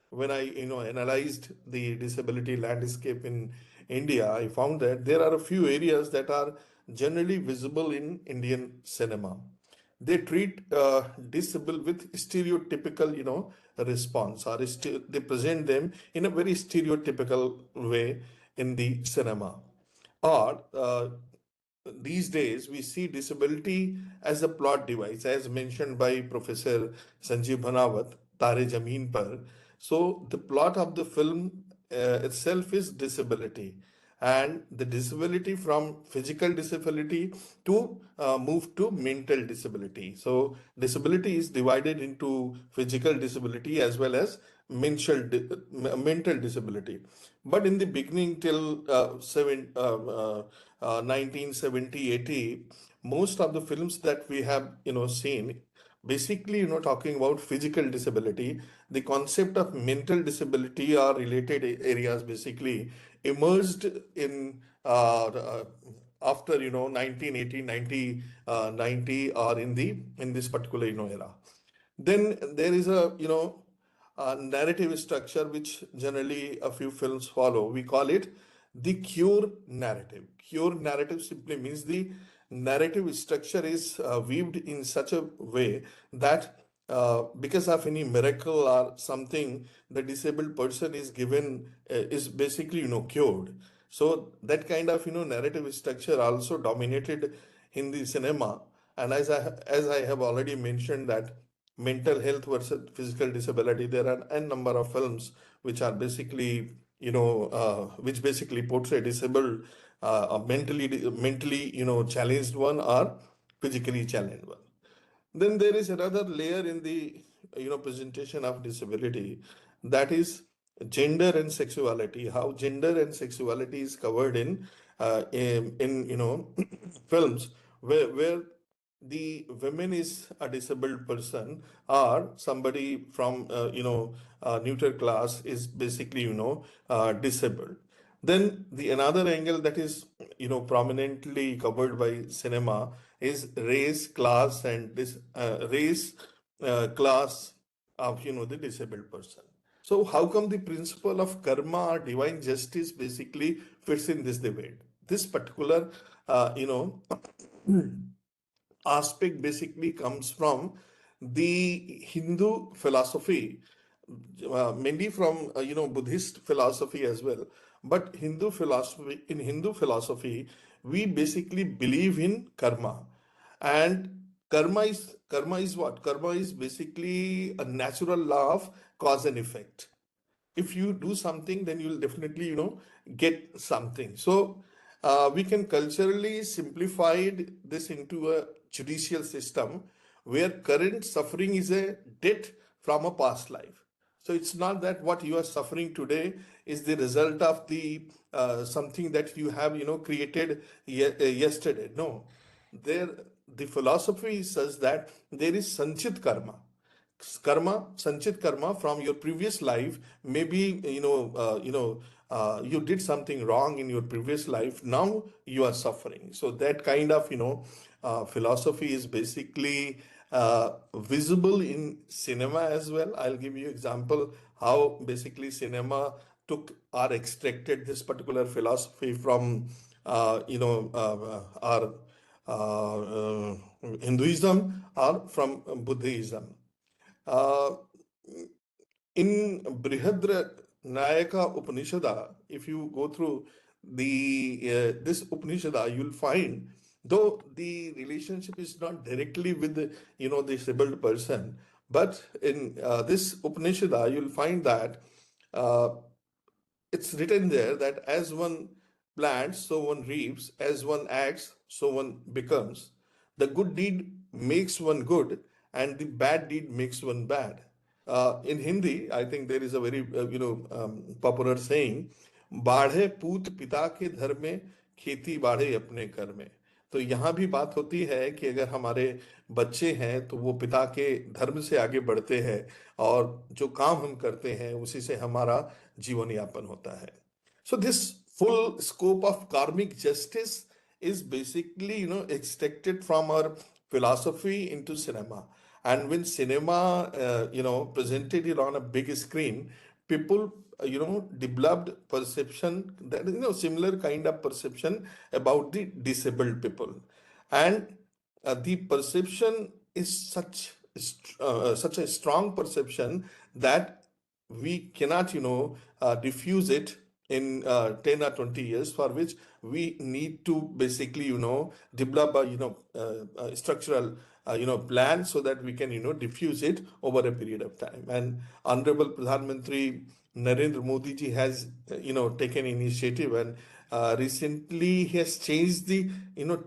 when I analyzed the disability landscape in India. I found that there are a few areas that are generally visible in Indian cinema. They treat disabled with stereotypical response, or they present them in a very stereotypical way in the cinema. Or these days we see disability as a plot device, as mentioned by Professor Sanjeev Bhanawat, Tare Zameen Par. So the plot of the film itself is disability, and the disability from physical disability to move to mental disability. So disability is divided into physical disability as well as mental disability. But in the beginning, till 1970, 80, most of the films that we have seen, basically talking about physical disability, the concept of mental disability or related areas basically emerged in after 1980, 90, or in this particular era. Then there is a narrative structure which generally a few films follow. We call it the cure narrative. Cure narrative simply means the narrative structure is weaved in such a way that because of any miracle or something, the disabled person is given is basically cured. So that kind of narrative structure also dominated Hindi cinema. And as I have already mentioned that mental health versus physical disability, there are n number of films which are basically which basically portray disabled, a mentally challenged one or physically challenged one. Then there is another layer in the presentation of disability, that is gender and sexuality. How gender and sexuality is covered in films where the woman is a disabled person, or somebody from neutral class is basically disabled. Then the another angle that is prominently covered by cinema is race, class, and this race, class of the disabled person. So how come the principle of karma or divine justice basically fits in this debate? This particular aspect basically comes from the Hindu philosophy, mainly from Buddhist philosophy as well. But Hindu philosophy, we basically believe in karma, and karma is what? Karma is basically a natural law of cause and effect. If you do something, then you'll definitely get something. So we can culturally simplify this into a judicial system where current suffering is a debt from a past life. So it's not that what you are suffering today is the result of the something that you have created yesterday. No, there the philosophy says that there is sanchit karma, sanchit karma from your previous life. Maybe you did something wrong in your previous life. Now you are suffering. So that kind of philosophy is basically visible in cinema as well. I'll give you example how basically cinema took or extracted this particular philosophy from our Hinduism or from Buddhism. Uh, in Brihadra Nayaka Upanishada, if you go through the this Upanishada, you'll find, though the relationship is not directly with the disabled person, but in this Upanishada, you'll find that uh, it's written there that as one plants, so one reaps, as one acts, so one becomes. The good deed makes one good, and the bad deed makes one bad. In Hindi, I think there is a very popular saying, "बाढ़े पूत पिता के धर में, खेती बाढ़े अपने घर में." तो यहाँ भी बात होती है कि अगर हमारे बच्चे हैं तो वो पिता के धर्म से आगे बढ़ते हैं, और जो काम हम करते हैं उसी से हमारा जीवन यापन होता है. So this full scope of karmic justice is basically extracted from our philosophy into cinema. And when cinema presented it on a big screen, people developed perception, that similar kind of perception about the disabled people. And the perception is such a strong perception that we cannot diffuse it in 10 or 20 years, for which we need to basically develop a structural plan, so that we can diffuse it over a period of time. And Honorable Pradhan Mantri Narendra Modi ji has taken initiative, and recently he has changed the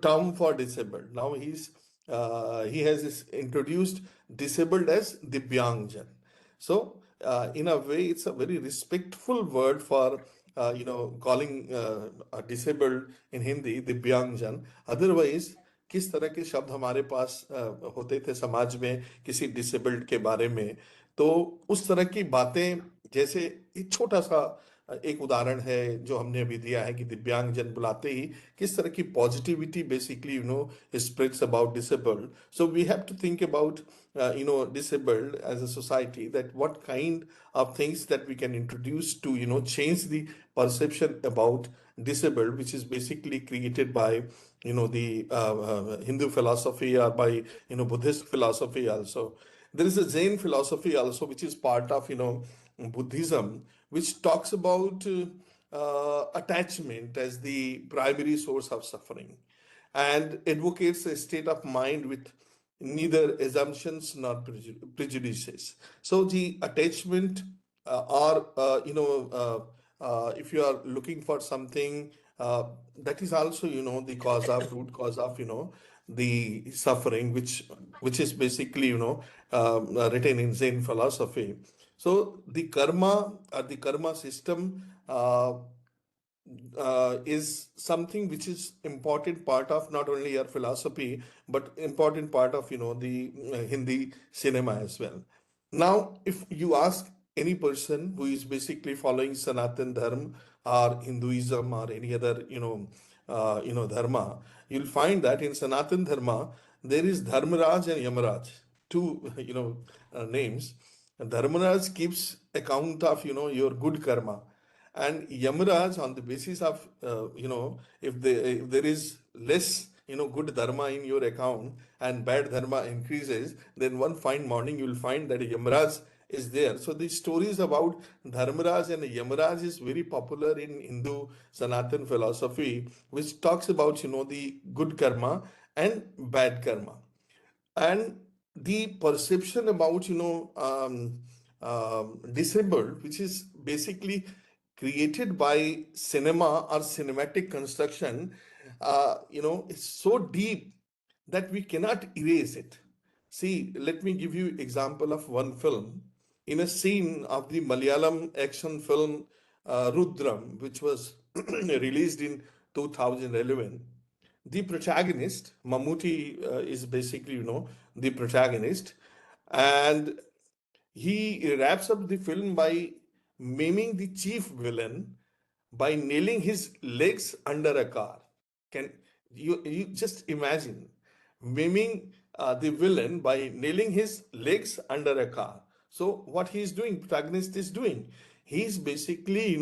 term for disabled. Now he has introduced disabled as Divyangjan. So in a way, it's a very respectful word for calling a disabled in Hindi Divyangjan. Otherwise, किस तरह के शब्द हमारे पास होते थे समाज में किसी डिसेबल्ड के बारे में, तो उस तरह की बातें, जैसे एक छोटा सा एक उदाहरण है जो हमने अभी दिया है कि दिव्यांगजन बुलाते ही किस तरह की positivity basically spreads about disabled. So we have to think about disabled as a society, that what kind of things that we can introduce to change the perception about disabled, which is basically created by the Hindu philosophy, or by Buddhist philosophy also. There is a Jain philosophy also, which is part of Buddhism, which talks about attachment as the primary source of suffering, and advocates a state of mind with neither assumptions nor prejudices. So the attachment, or if you are looking for something, that is also the cause of root cause of the suffering, which is basically written in Zen philosophy. So the karma, or the karma system, is something which is important part of not only our philosophy, but important part of the Hindi cinema as well. Now, if you ask any person who is basically following Sanatan Dharma or Hinduism or any other dharma, you'll find that in Sanatan Dharma there is Dharmaraj and Yamaraj, two names. Dharmaraj keeps account of your good karma, and Yamaraj, on the basis of if there is less good dharma in your account and bad dharma increases, then one fine morning you will find that Yamaraj is there. So the stories about Dharmaraj and Yamaraj is very popular in Hindu Sanatan philosophy, which talks about the good karma and bad karma. And the perception about disabled, which is basically created by cinema or cinematic construction, is so deep that we cannot erase it. See, let me give you example of one film. In a scene of the Malayalam action film Rudram, which was released in 2011, the protagonist, Mammootty, is basically, the protagonist, and he wraps up the film by maiming the chief villain by nailing his legs under a car. Can you just imagine maiming the villain by nailing his legs under a car? So what he is doing, protagonist is doing, he's basically,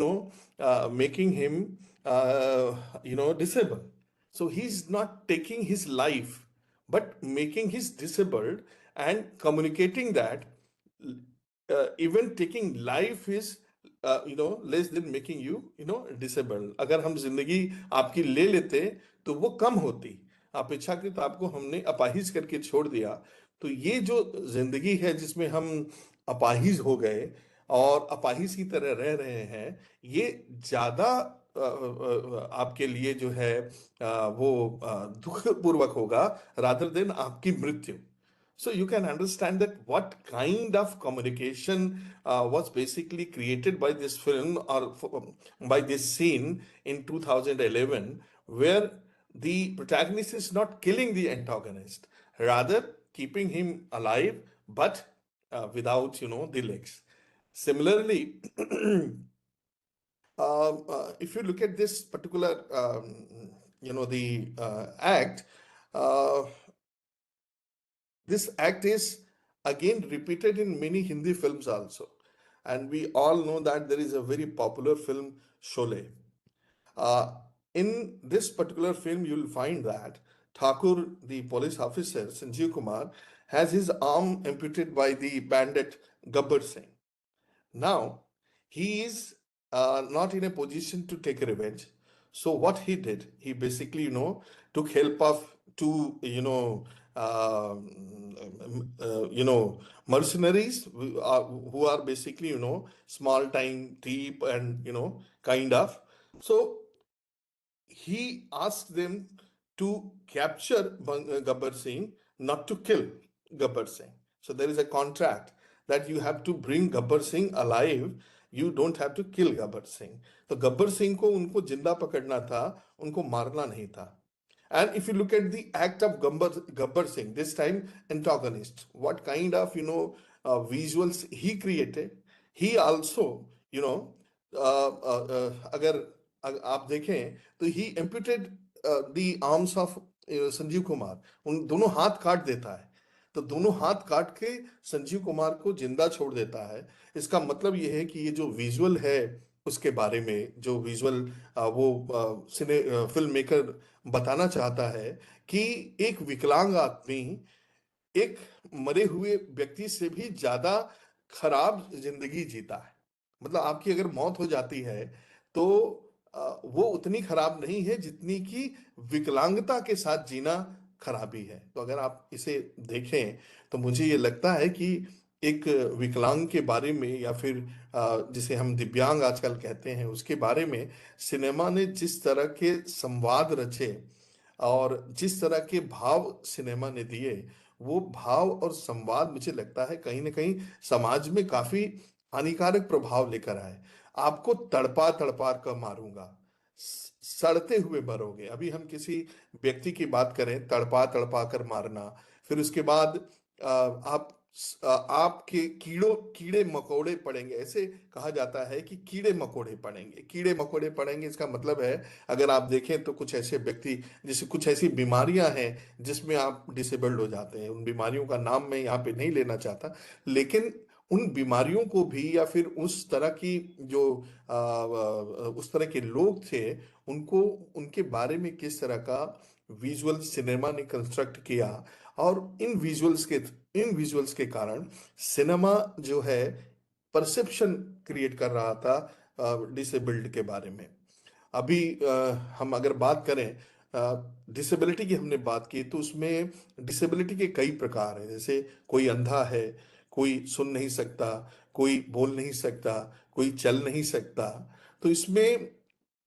making him, disabled. So he's not taking his life, but making his disabled and communicating that even taking life is, less than making you, disabled. अगर हम जिंदगी आपकी ले लेते तो वो कम होती। अपेक्षाकृत आपको हमने अपाहिज करके छोड़ दिया। तो ये जो जिंदगी है जिसमें हम अपाहिज हो गए और अपाहिज की तरह रह रहे हैं, ये ज्यादा आपके लिए जो है वो दुख पूर्वक होगा, रादर देन आपकी मृत्यु। So you can understand that what kind of communication was basically created by this film or by this scene in 2011, where the protagonist is not killing the antagonist, rather keeping him alive, but without, the legs. Similarly, if you look at this particular, the act, uh, this act is again repeated in many Hindi films also. And we all know that there is a very popular film, Sholay. Uh, in this particular film, you will find that Thakur, the police officer, Sanjeev Kumar, has his arm amputated by the bandit Gabbar Singh. Now, he is not in a position to take revenge. So what he did, he basically, took help of two, mercenaries who are basically, small time thief and, kind of. So he asked them to capture Gabbar Singh, not to kill Gabbar Singh. So there is a contract that you have to bring Gabbar Singh alive. You don't have to kill Gabbar Singh. तो गब्बर सिंह को उनको जिंदा पकड़ना था, उनको मारना नहीं था. And if you look at the act of Gabbar Singh, this time antagonist, what kind of, visuals he created, he also, अगर आप देखें तो he amputated the arms of Sanjeev Kumar, उन दोनों हाथ काट देता है। तो दोनों हाथ काट के संजीव कुमार को जिंदा छोड़ देता है। इसका मतलब ये है कि ये जो विजुअल है उसके बारे में, जो विजुअल वो फिल्म मेकर बताना चाहता है कि एक विकलांग आदमी एक मरे हुए व्यक्ति से भी ज्यादा खराब जिंदगी जीता है। मतलब आपकी अगर मौत हो जाती है तो वो उतनी खराब नहीं है जितनी कि विकलांगता के साथ जीना खराबी है। तो अगर आप इसे देखें तो मुझे ये लगता है कि एक विकलांग के बारे में या फिर जिसे हम दिव्यांग आजकल कहते हैं उसके बारे में सिनेमा ने जिस तरह के संवाद रचे और जिस तरह के भाव सिनेमा ने दिए, वो भाव और संवाद मुझे लगता है कहीं ना कहीं समाज में काफी हानिकारक प्रभाव लेकर आए। आपको तड़पा तड़पा कर मारूंगा, सड़ते हुए मरोगे। अभी हम किसी व्यक्ति की बात करें, तड़पा तड़पा कर मारना, फिर उसके बाद आपके कीड़े मकोड़े पड़ेंगे। ऐसे कहा जाता है कि कीड़े मकोड़े पड़ेंगे, कीड़े मकोड़े पड़ेंगे। इसका मतलब है अगर आप देखें तो कुछ ऐसे व्यक्ति, जैसे कुछ ऐसी बीमारियां हैं जिसमें आप डिसेबल्ड हो जाते हैं। उन बीमारियों का नाम मैं यहाँ पे नहीं लेना चाहता, लेकिन उन बीमारियों को भी या फिर उस तरह की जो उस तरह के लोग थे उनको, उनके बारे में किस तरह का विजुअल सिनेमा ने कंस्ट्रक्ट किया, और इन विजुअल्स के कारण सिनेमा जो है परसेप्शन क्रिएट कर रहा था डिसेबल्ड के बारे में। अभी हम अगर बात करें डिसेबिलिटी की, हमने बात की तो उसमें डिसेबिलिटी के कई प्रकार हैं। जैसे कोई अंधा है, कोई सुन नहीं सकता, कोई बोल नहीं सकता, कोई चल नहीं सकता। तो इसमें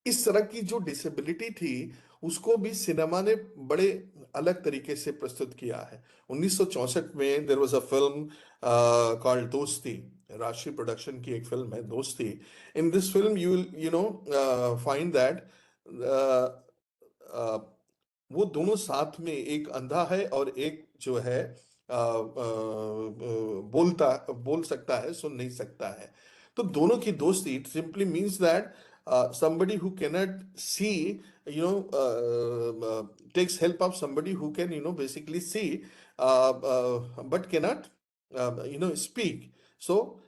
इस तरह की जो डिसेबिलिटी थी उसको भी सिनेमा ने बड़े अलग तरीके से प्रस्तुत किया है। 1964 में there was a film called Dosti, राष्ट्रीय प्रोडक्शन की एक फिल्म है Dosti. In this film you know find that वो दोनों साथ में, एक अंधा है और एक जो है बोल सकता है, सुन नहीं सकता है। तो दोनों की दोस्ती, it simply means that somebody who cannot see, takes help of somebody who can, basically see, but cannot, speak. So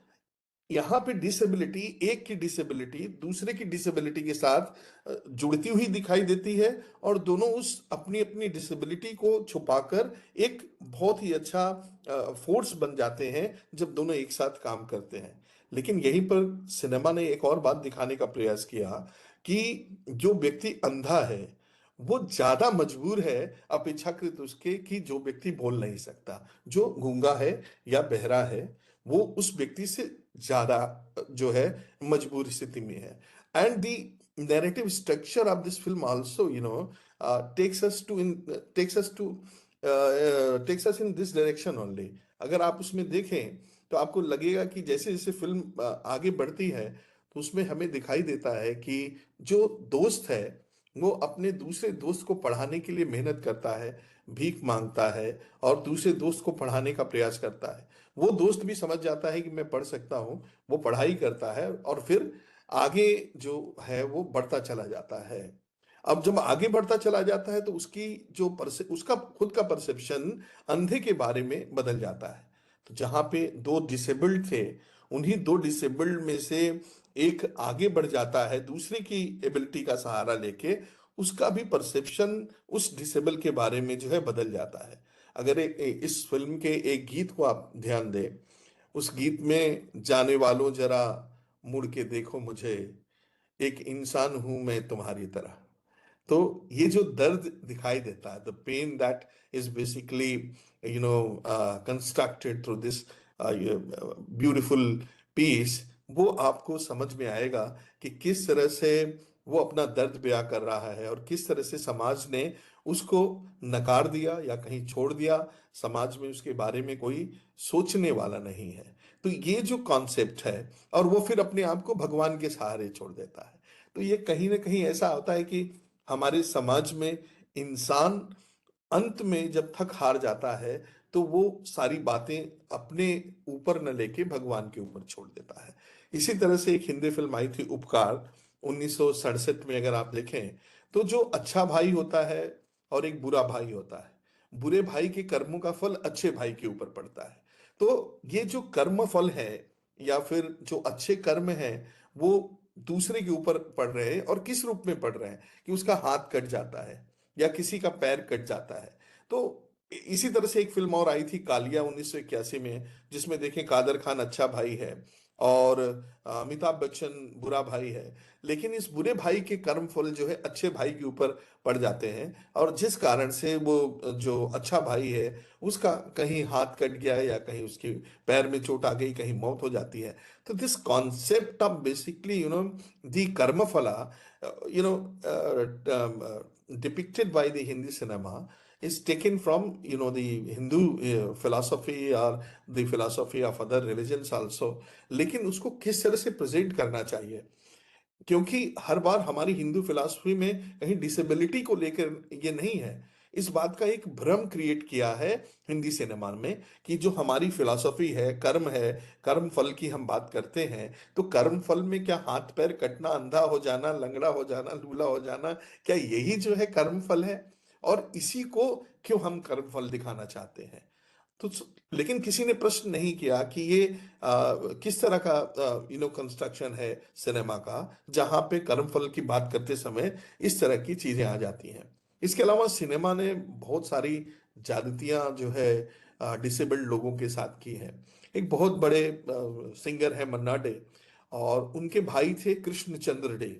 यहाँ पे डिसेबिलिटी, एक की डिसेबिलिटी दूसरे की डिसेबिलिटी के साथ जुड़ती हुई दिखाई देती है, और दोनों उस अपनी अपनी डिसेबिलिटी को छुपाकर एक बहुत ही अच्छा फोर्स बन जाते हैं जब दोनों एक साथ काम करते हैं। लेकिन यहीं पर सिनेमा ने एक और बात दिखाने का प्रयास किया कि जो व्यक्ति अंधा है वो ज्यादा मजबूर है अपेक्षाकृत उसके कि जो व्यक्ति बोल नहीं सकता, जो गूंगा है या बहरा है, वो उस व्यक्ति से ज्यादा जो है मजबूर स्थिति में है। And the narrative structure of this film also, takes us to in takes us in this direction only. अगर आप उसमें देखें तो आपको लगेगा कि जैसे जैसे फिल्म आगे बढ़ती है तो उसमें हमें दिखाई देता है कि जो दोस्त है वो अपने दूसरे दोस्त को पढ़ाने के लिए मेहनत करता है, भीख मांगता है और दूसरे दोस्त को पढ़ाने का प्रयास करता है। वो दोस्त भी समझ जाता है कि मैं पढ़ सकता हूँ, वो पढ़ाई करता है और फिर आगे जो है वो बढ़ता चला जाता है। अब जब आगे बढ़ता चला जाता है तो उसकी उसका खुद का परसेप्शन अंधे के बारे में बदल जाता है। तो जहां पे दो डिसेबल्ड थे, उन्हीं दो डिसेबल्ड में से एक आगे बढ़ जाता है दूसरे की एबिलिटी का सहारा लेके, उसका भी परसेप्शन उस डिसेबल के बारे में जो है बदल जाता है। अगर इस फिल्म के एक गीत को आप ध्यान दें, उस गीत में जाने वालों जरा मुड़ के देखो मुझे, एक इंसान हूं मैं तुम्हारी तरह। तो ये जो दर्द दिखाई देता है, the pain that is basically constructed through this beautiful piece, वो आपको समझ में आएगा कि किस तरह से वो अपना दर्द बयां कर रहा है और किस तरह से समाज ने उसको नकार दिया या कहीं छोड़ दिया। समाज में उसके बारे में कोई सोचने वाला नहीं है। तो ये जो कॉन्सेप्ट है, और वो फिर अपने आप को भगवान के सहारे छोड़ देता है। तो ये कहीं ना कहीं ऐसा होता है कि हमारे समाज में इंसान अंत में जब थक हार जाता है तो वो सारी बातें अपने ऊपर न लेके भगवान के ऊपर छोड़ देता है। इसी तरह से एक हिंदी फिल्म आई थी उपकार 1967 में, अगर आप देखें तो जो अच्छा भाई होता है और एक बुरा भाई होता है, बुरे भाई के कर्मों का फल अच्छे भाई के ऊपर पड़ता है। तो ये जो कर्म फल है या फिर जो अच्छे कर्म हैं वो दूसरे के ऊपर पड़ रहे हैं, और किस रूप में पड़ रहे हैं कि उसका हाथ कट जाता है या किसी का पैर कट जाता है। तो इसी तरह से एक फिल्म और आई थी कालिया 1981 में, जिसमें देखें कादर खान अच्छा भाई है और अमिताभ बच्चन बुरा भाई है। लेकिन इस बुरे भाई के कर्म फल जो है अच्छे भाई के ऊपर पड़ जाते हैं, और जिस कारण से वो जो अच्छा भाई है उसका कहीं हाथ कट गया है या कहीं उसके पैर में चोट आ गई, कहीं मौत हो जाती है। तो this concept of basically the कर्मफला, you know depicted by the Hindi cinema is taken from the Hindu philosophy or the philosophy of other religions also। लेकिन उसको किस तरह से प्रेजेंट करना चाहिए, क्योंकि हर बार हमारी हिंदू फिलॉसफी में कहीं डिसेबिलिटी को लेकर ये नहीं है। इस बात का एक भ्रम क्रिएट किया है हिंदी सिनेमा में कि जो हमारी फिलॉसफी है, कर्म है, कर्म फल की हम बात करते हैं, तो कर्म फल में क्या हाथ पैर कटना, अंधा हो जाना, लंगड़ा हो जाना, लूला हो जाना, क्या यही जो है कर्म फल है? और इसी को क्यों हम कर्म फल दिखाना चाहते हैं? तो लेकिन किसी ने प्रश्न नहीं किया कि ये किस तरह का कंस्ट्रक्शन है सिनेमा का, जहां पे कर्मफल की बात करते समय इस तरह की चीजें आ जाती हैं। इसके अलावा सिनेमा ने बहुत सारी ज्यादतियां जो है डिसेबल्ड लोगों के साथ की हैं। एक बहुत बड़े सिंगर है मन्ना डे, और उनके भाई थे कृष्णचंद्र डे,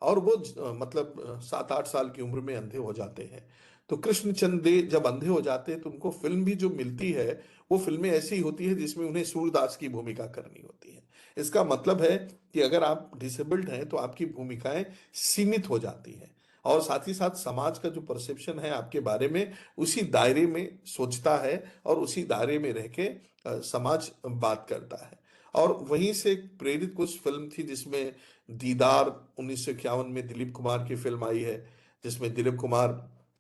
और वो मतलब 7-8 साल की उम्र में अंधे हो जाते हैं। तो कृष्णचंद्र डे जब अंधे हो जाते हैं तो उनको फिल्म भी जो मिलती है वो फिल्में ऐसी होती है जिसमें उन्हें सूरदास की भूमिका करनी होती है। इसका मतलब है कि अगर आप डिसेबल्ड हैं तो आपकी भूमिकाएं सीमित हो जाती हैं, और साथ ही साथ समाज का जो परसेप्शन है आपके बारे में उसी दायरे में सोचता है और उसी दायरे में रह के समाज बात करता है। और वहीं से प्रेरित कुछ फिल्म थी जिसमें दीदार 1951 में दिलीप कुमार की फिल्म आई है, जिसमें दिलीप कुमार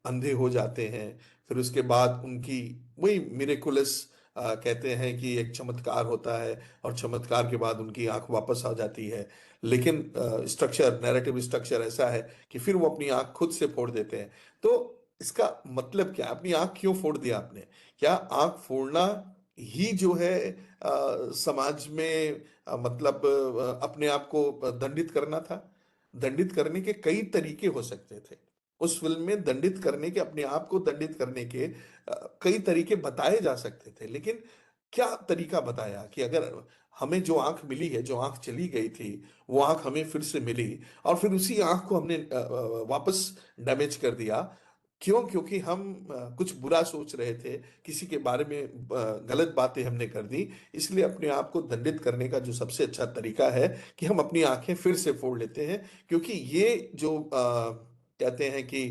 अंधे हो जाते हैं। फिर उसके बाद उनकी वही मिरेकुलस कहते हैं कि एक चमत्कार होता है, और चमत्कार के बाद उनकी आंख वापस आ जाती है। लेकिन स्ट्रक्चर, नैरेटिव स्ट्रक्चर ऐसा है कि फिर वो अपनी आंख खुद से फोड़ देते हैं। तो इसका मतलब क्या है? अपनी आंख क्यों फोड़ दिया आपने? क्या आंख फोड़ना ही जो है समाज में मतलब अपने आप को दंडित करना था। दंडित करने के कई तरीके हो सकते थे। उस फिल्म में दंडित करने के, अपने आप को दंडित करने के कई तरीके बताए जा सकते थे, लेकिन क्या तरीका बताया कि अगर हमें जो आंख मिली है, जो आंख चली गई थी, वो आंख हमें फिर से मिली और फिर उसी आंख को हमने वापस डैमेज कर दिया। क्यों? क्योंकि हम कुछ बुरा सोच रहे थे, किसी के बारे में गलत बातें हमने कर दी। इसलिए अपने आप को दंडित करने का जो सबसे अच्छा तरीका है कि हम अपनी आंखें फिर से फोड़ लेते हैं, क्योंकि ये जो कहते हैं कि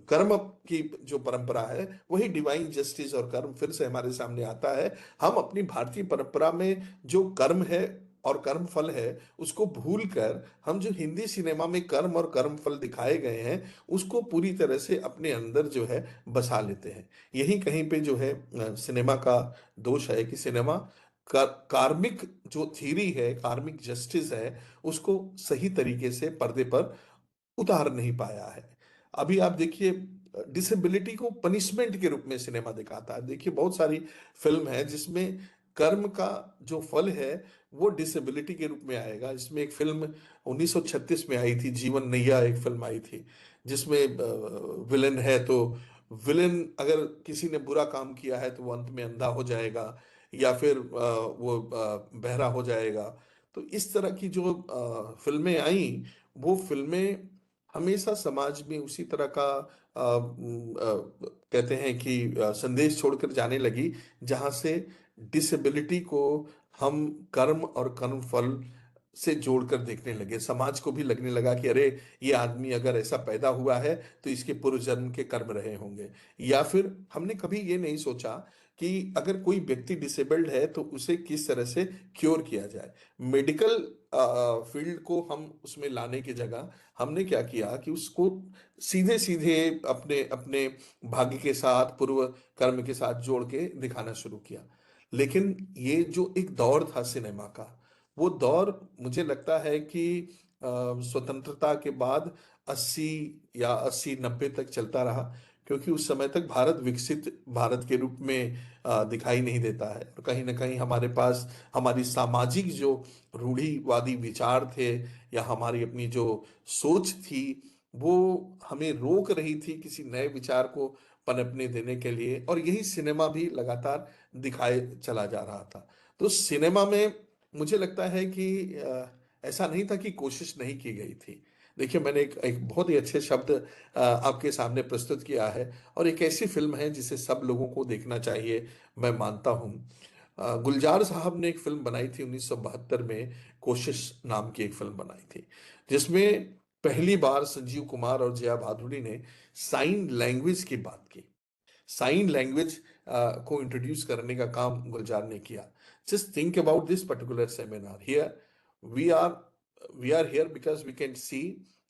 कर्म की जो परंपरा है, वही डिवाइन जस्टिस और कर्म फिर से हमारे सामने आता है। हम अपनी भारतीय परंपरा में जो कर्म है और कर्म फल है, उसको भूल कर हम जो हिंदी सिनेमा में कर्म और कर्म फल दिखाए गए हैं, उसको पूरी तरह से अपने अंदर जो है बसा लेते हैं। यही कहीं पे जो है सिनेमा का दोष है कि सिनेमा कार्मिक जो थ्योरी है, कार्मिक जस्टिस है, उसको सही तरीके से पर्दे पर उतार नहीं पाया है। अभी आप देखिए, डिसेबिलिटी को पनिशमेंट के रूप में सिनेमा दिखाता है। देखिए बहुत सारी फिल्म है जिसमें कर्म का जो फल है वो डिसेबिलिटी के रूप में आएगा। इसमें एक फिल्म 1936 में आई थी, जीवन नैया एक फिल्म आई थी, जिसमें विलेन है तो विलेन अगर किसी ने बुरा काम किया है तो वो अंत में अंधा हो जाएगा या फिर वो बहरा हो जाएगा। तो इस तरह की जो फिल्में आई, वो फिल्में हमेशा समाज में उसी तरह का कहते हैं कि संदेश छोड़कर जाने लगी, जहां से डिसेबिलिटी को हम कर्म और कर्म फल से जोड़कर देखने लगे। समाज को भी लगने लगा कि अरे, ये आदमी अगर ऐसा पैदा हुआ है तो इसके पूर्व जन्म के कर्म रहे होंगे। या फिर हमने कभी ये नहीं सोचा कि अगर कोई व्यक्ति डिसेबल्ड है तो उसे किस तरह से क्योर किया जाए। मेडिकल फील्ड को हम उसमें लाने की जगह हमने क्या किया कि उसको सीधे सीधे अपने अपने भाग्य के साथ, पूर्व कर्म के साथ जोड़ के दिखाना शुरू किया। लेकिन ये जो एक दौर था सिनेमा का, वो दौर मुझे लगता है कि स्वतंत्रता के बाद 80 या 80-90 तक चलता रहा, क्योंकि उस समय तक भारत विकसित भारत के रूप में दिखाई नहीं देता है। और कहीं ना कहीं हमारे पास हमारी सामाजिक जो रूढ़िवादी विचार थे या हमारी अपनी जो सोच थी, वो हमें रोक रही थी किसी नए विचार को पनपने देने के लिए, और यही सिनेमा भी लगातार दिखाए चला जा रहा था। तो सिनेमा में मुझे लगता है कि ऐसा नहीं था कि कोशिश नहीं की गई थी। देखिए, मैंने एक बहुत ही अच्छे शब्द आपके सामने प्रस्तुत किया है, और एक ऐसी फिल्म है जिसे सब लोगों को देखना चाहिए, मैं मानता हूँ। गुलजार साहब ने एक फिल्म बनाई थी 1972 में, कोशिश नाम की एक फिल्म बनाई थी, जिसमें पहली बार संजीव कुमार और जया भादुड़ी ने साइन लैंग्वेज की बात की। साइन लैंग्वेज को इंट्रोड्यूस करने का काम गुलजार ने किया। Just think about this particular seminar here. We are we are here because we can see,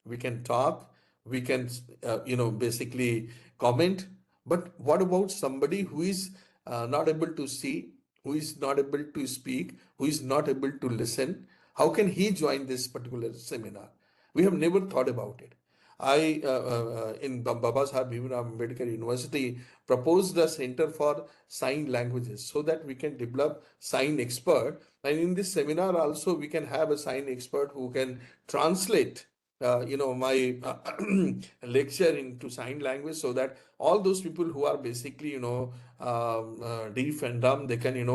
we can talk, we can basically comment. But what about somebody who is not able to see, who is not able to speak, who is not able to listen? How can he join this particular seminar? We have never thought about it. I in Baba Saheb Bhimrao Ambedkar University proposed a center for sign languages so that we can develop sign expert, and in this seminar also we can have a sign expert who can translate my lecture into sign language, so that all those people who are basically deaf and dumb, they can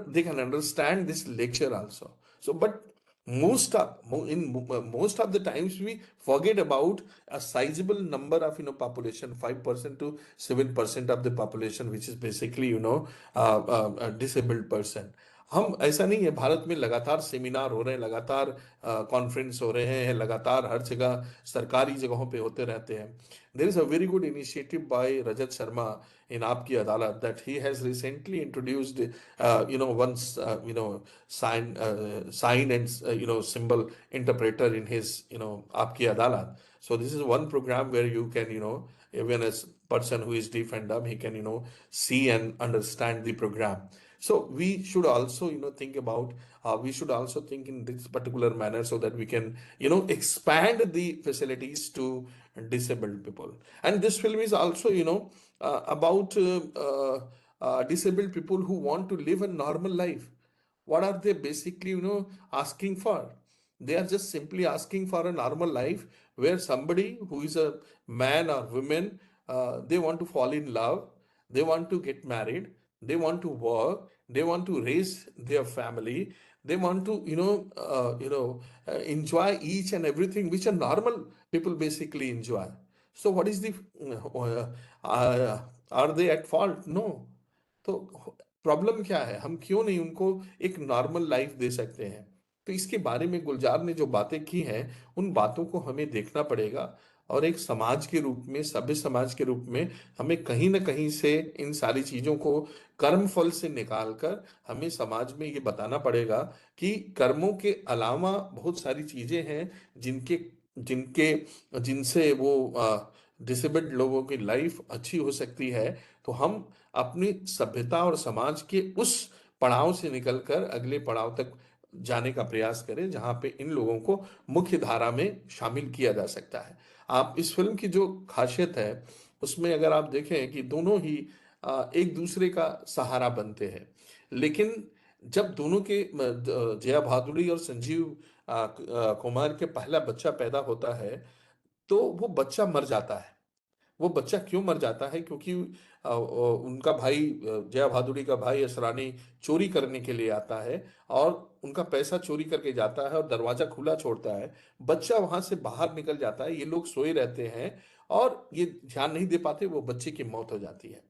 they can understand this lecture also. So but most of the times we forget about a sizable number of population, 5% to 7% of the population, which is basically a disabled person. हम ऐसा नहीं है, भारत में लगातार seminar हो रहे हैं, लगातार कॉन्फ्रेंस हो रहे हैं, लगातार हर जगह सरकारी जगहों पे होते रहते हैं। There is a very good initiative by Rajat Sharma in Aapki अदालत, that he has recently introduced once sign and symbol interpreter in his आपकी अदालत. So this is one program where you can even as person who is deaf and dumb, he can see and understand the program. So we should also think about, we should also think in this particular manner, so that we can expand the facilities to disabled people. And this film is also about disabled people who want to live a normal life. What are they basically, asking for? They are just simply asking for a normal life where somebody who is a man or woman, they want to fall in love, they want to get married, they want to work, they want to raise their family, they want to, enjoy each and everything which a normal people basically enjoy. So what is the, are they at fault? No. तो problem क्या है, हम क्यों नहीं उनको एक normal life दे सकते हैं? तो इसके बारे में गुलजार ने जो बातें की हैं, उन बातों को हमें देखना पड़ेगा, और एक समाज के रूप में, सभ्य समाज के रूप में, हमें कहीं ना कहीं से इन सारी चीजों को कर्म फल से निकाल कर हमें समाज में ये बताना पड़ेगा कि कर्मों के अलावा बहुत सारी चीजें हैं जिनके जिनके जिनसे वो डिसेबल्ड लोगों की लाइफ अच्छी हो सकती है। तो हम अपनी सभ्यता और समाज के उस पड़ाव से निकलकर अगले पड़ाव तक जाने का प्रयास करें जहां पे इन लोगों को मुख्य धारा में शामिल किया जा सकता है। आप इस फिल्म की जो खासियत है उसमें अगर आप देखें कि दोनों ही एक दूसरे का सहारा बनते हैं, लेकिन जब दोनों के जया भादुड़ी और संजीव कुमार के पहला बच्चा पैदा होता है तो वो बच्चा मर जाता है। वो बच्चा क्यों मर जाता है? क्योंकि उनका भाई, जया भादुड़ी का भाई असरानी चोरी करने के लिए आता है और उनका पैसा चोरी करके जाता है और दरवाजा खुला छोड़ता है। बच्चा वहां से बाहर निकल जाता है, ये लोग सोए रहते हैं और ये ध्यान नहीं दे पाते, वो बच्चे की मौत हो जाती है।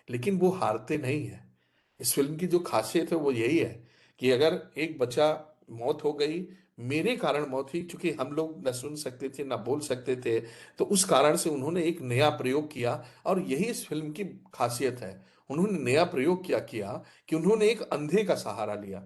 लेकिन वो हारते नहीं है। इस फिल्म की जो खासियत है वो यही है कि अगर एक बच्चा मौत हो गई, मेरे कारण मौत हुई, क्योंकि हम लोग न सुन सकते थे ना बोल सकते थे, तो उस कारण से उन्होंने एक नया प्रयोग किया। और यही इस फिल्म की खासियत है। उन्होंने नया प्रयोग क्या किया कि उन्होंने एक अंधे का सहारा लिया।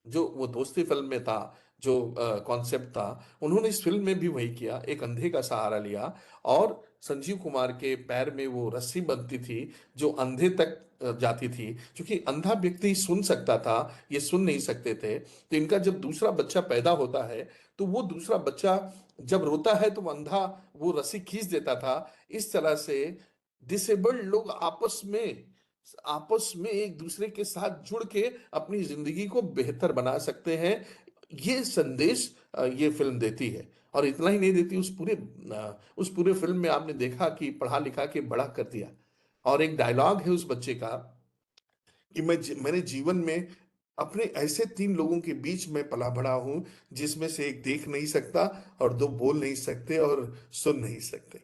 जो वो दोस्ती फिल्म में था, जो कॉन्सेप्ट था, उन्होंने इस फिल्म में भी वही किया, एक अंधे का सहारा लिया। और संजीव कुमार के पैर में वो रस्सी बंधती थी जो अंधे तक जाती थी, क्योंकि अंधा व्यक्ति सुन सकता था, ये सुन नहीं सकते थे। तो इनका जब दूसरा बच्चा पैदा होता है तो वो दूसरा बच्चा जब रोता है तो वो अंधा वो रस्सी खींच देता था। इस तरह से डिसेबल्ड लोग आपस में एक दूसरे के साथ जुड़ के अपनी जिंदगी को बेहतर बना सकते हैं। ये संदेश ये फिल्म देती है। और इतना ही नहीं देती, उस पूरे फिल्म में आपने देखा कि पढ़ा लिखा के बड़ा कर दिया। और एक डायलॉग है उस बच्चे का कि मैंने जीवन में अपने ऐसे 3 लोगों के बीच में पला बड़ा हूं जिसमें से एक देख नहीं सकता और 2 बोल नहीं सकते और सुन नहीं सकते।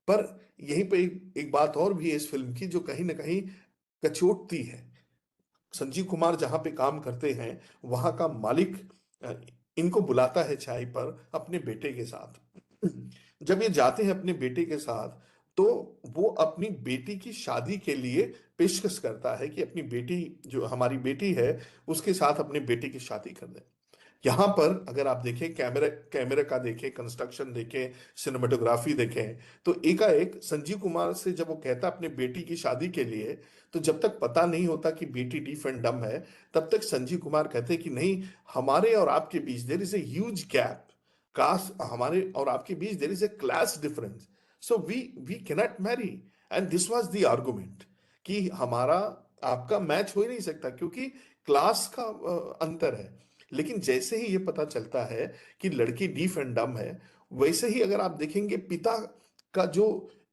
पर यहीं पे एक बात और भी है इस फिल्म की जो कहीं ना कहीं कचोटती है। संजीव कुमार जहां पे काम करते हैं वहां का मालिक अ, इनको बुलाता है चाय पर अपने बेटे के साथ। जब ये जाते हैं अपने बेटे के साथ तो वो अपनी बेटी की शादी के लिए पेशकश करता है कि अपनी बेटी, जो हमारी बेटी है, उसके साथ अपने बेटे की शादी कर दें। यहाँ पर अगर आप देखें, कैमरा कैमरा का देखें, कंस्ट्रक्शन देखें, सिनेमेटोग्राफी देखें, तो एकाएक संजीव कुमार से जब वो कहता अपने बेटी की शादी के लिए, तो जब तक पता नहीं होता कि बेटी डीफ एंड डम है, तब तक संजीव कुमार कहते कि नहीं, हमारे और आपके बीच there is a huge gap. Caste हमारे और आपके बीच there is a class difference, so we cannot marry. And this was the argument कि हमारा आपका मैच हो ही नहीं सकता क्योंकि क्लास का अंतर है। लेकिन जैसे ही ये पता चलता है कि लड़की डीफ एंड डम है, वैसे ही अगर आप देखेंगे पिता का जो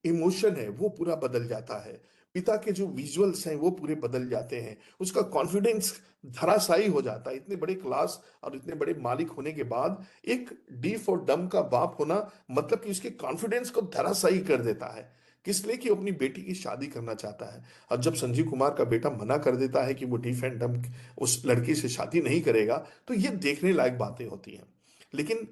इमोशन है वो पूरा बदल जाता है। पिता के जो विजुअल्स हैं वो पूरे बदल जाते हैं। उसका कॉन्फिडेंस धराशायी हो जाता है। इतने बड़े क्लास और इतने बड़े मालिक होने के बाद एक डीफ और डम का बाप होना मतलब कि उसके कॉन्फिडेंस को धराशायी कर देता है। किस लिए? कि वो अपनी बेटी की शादी करना चाहता है। और जब संजीव कुमार का बेटा मना कर देता है कि वो डीफ एंड डम उस लड़की से शादी नहीं करेगा, तो ये देखने लायक बातें होती हैं। लेकिन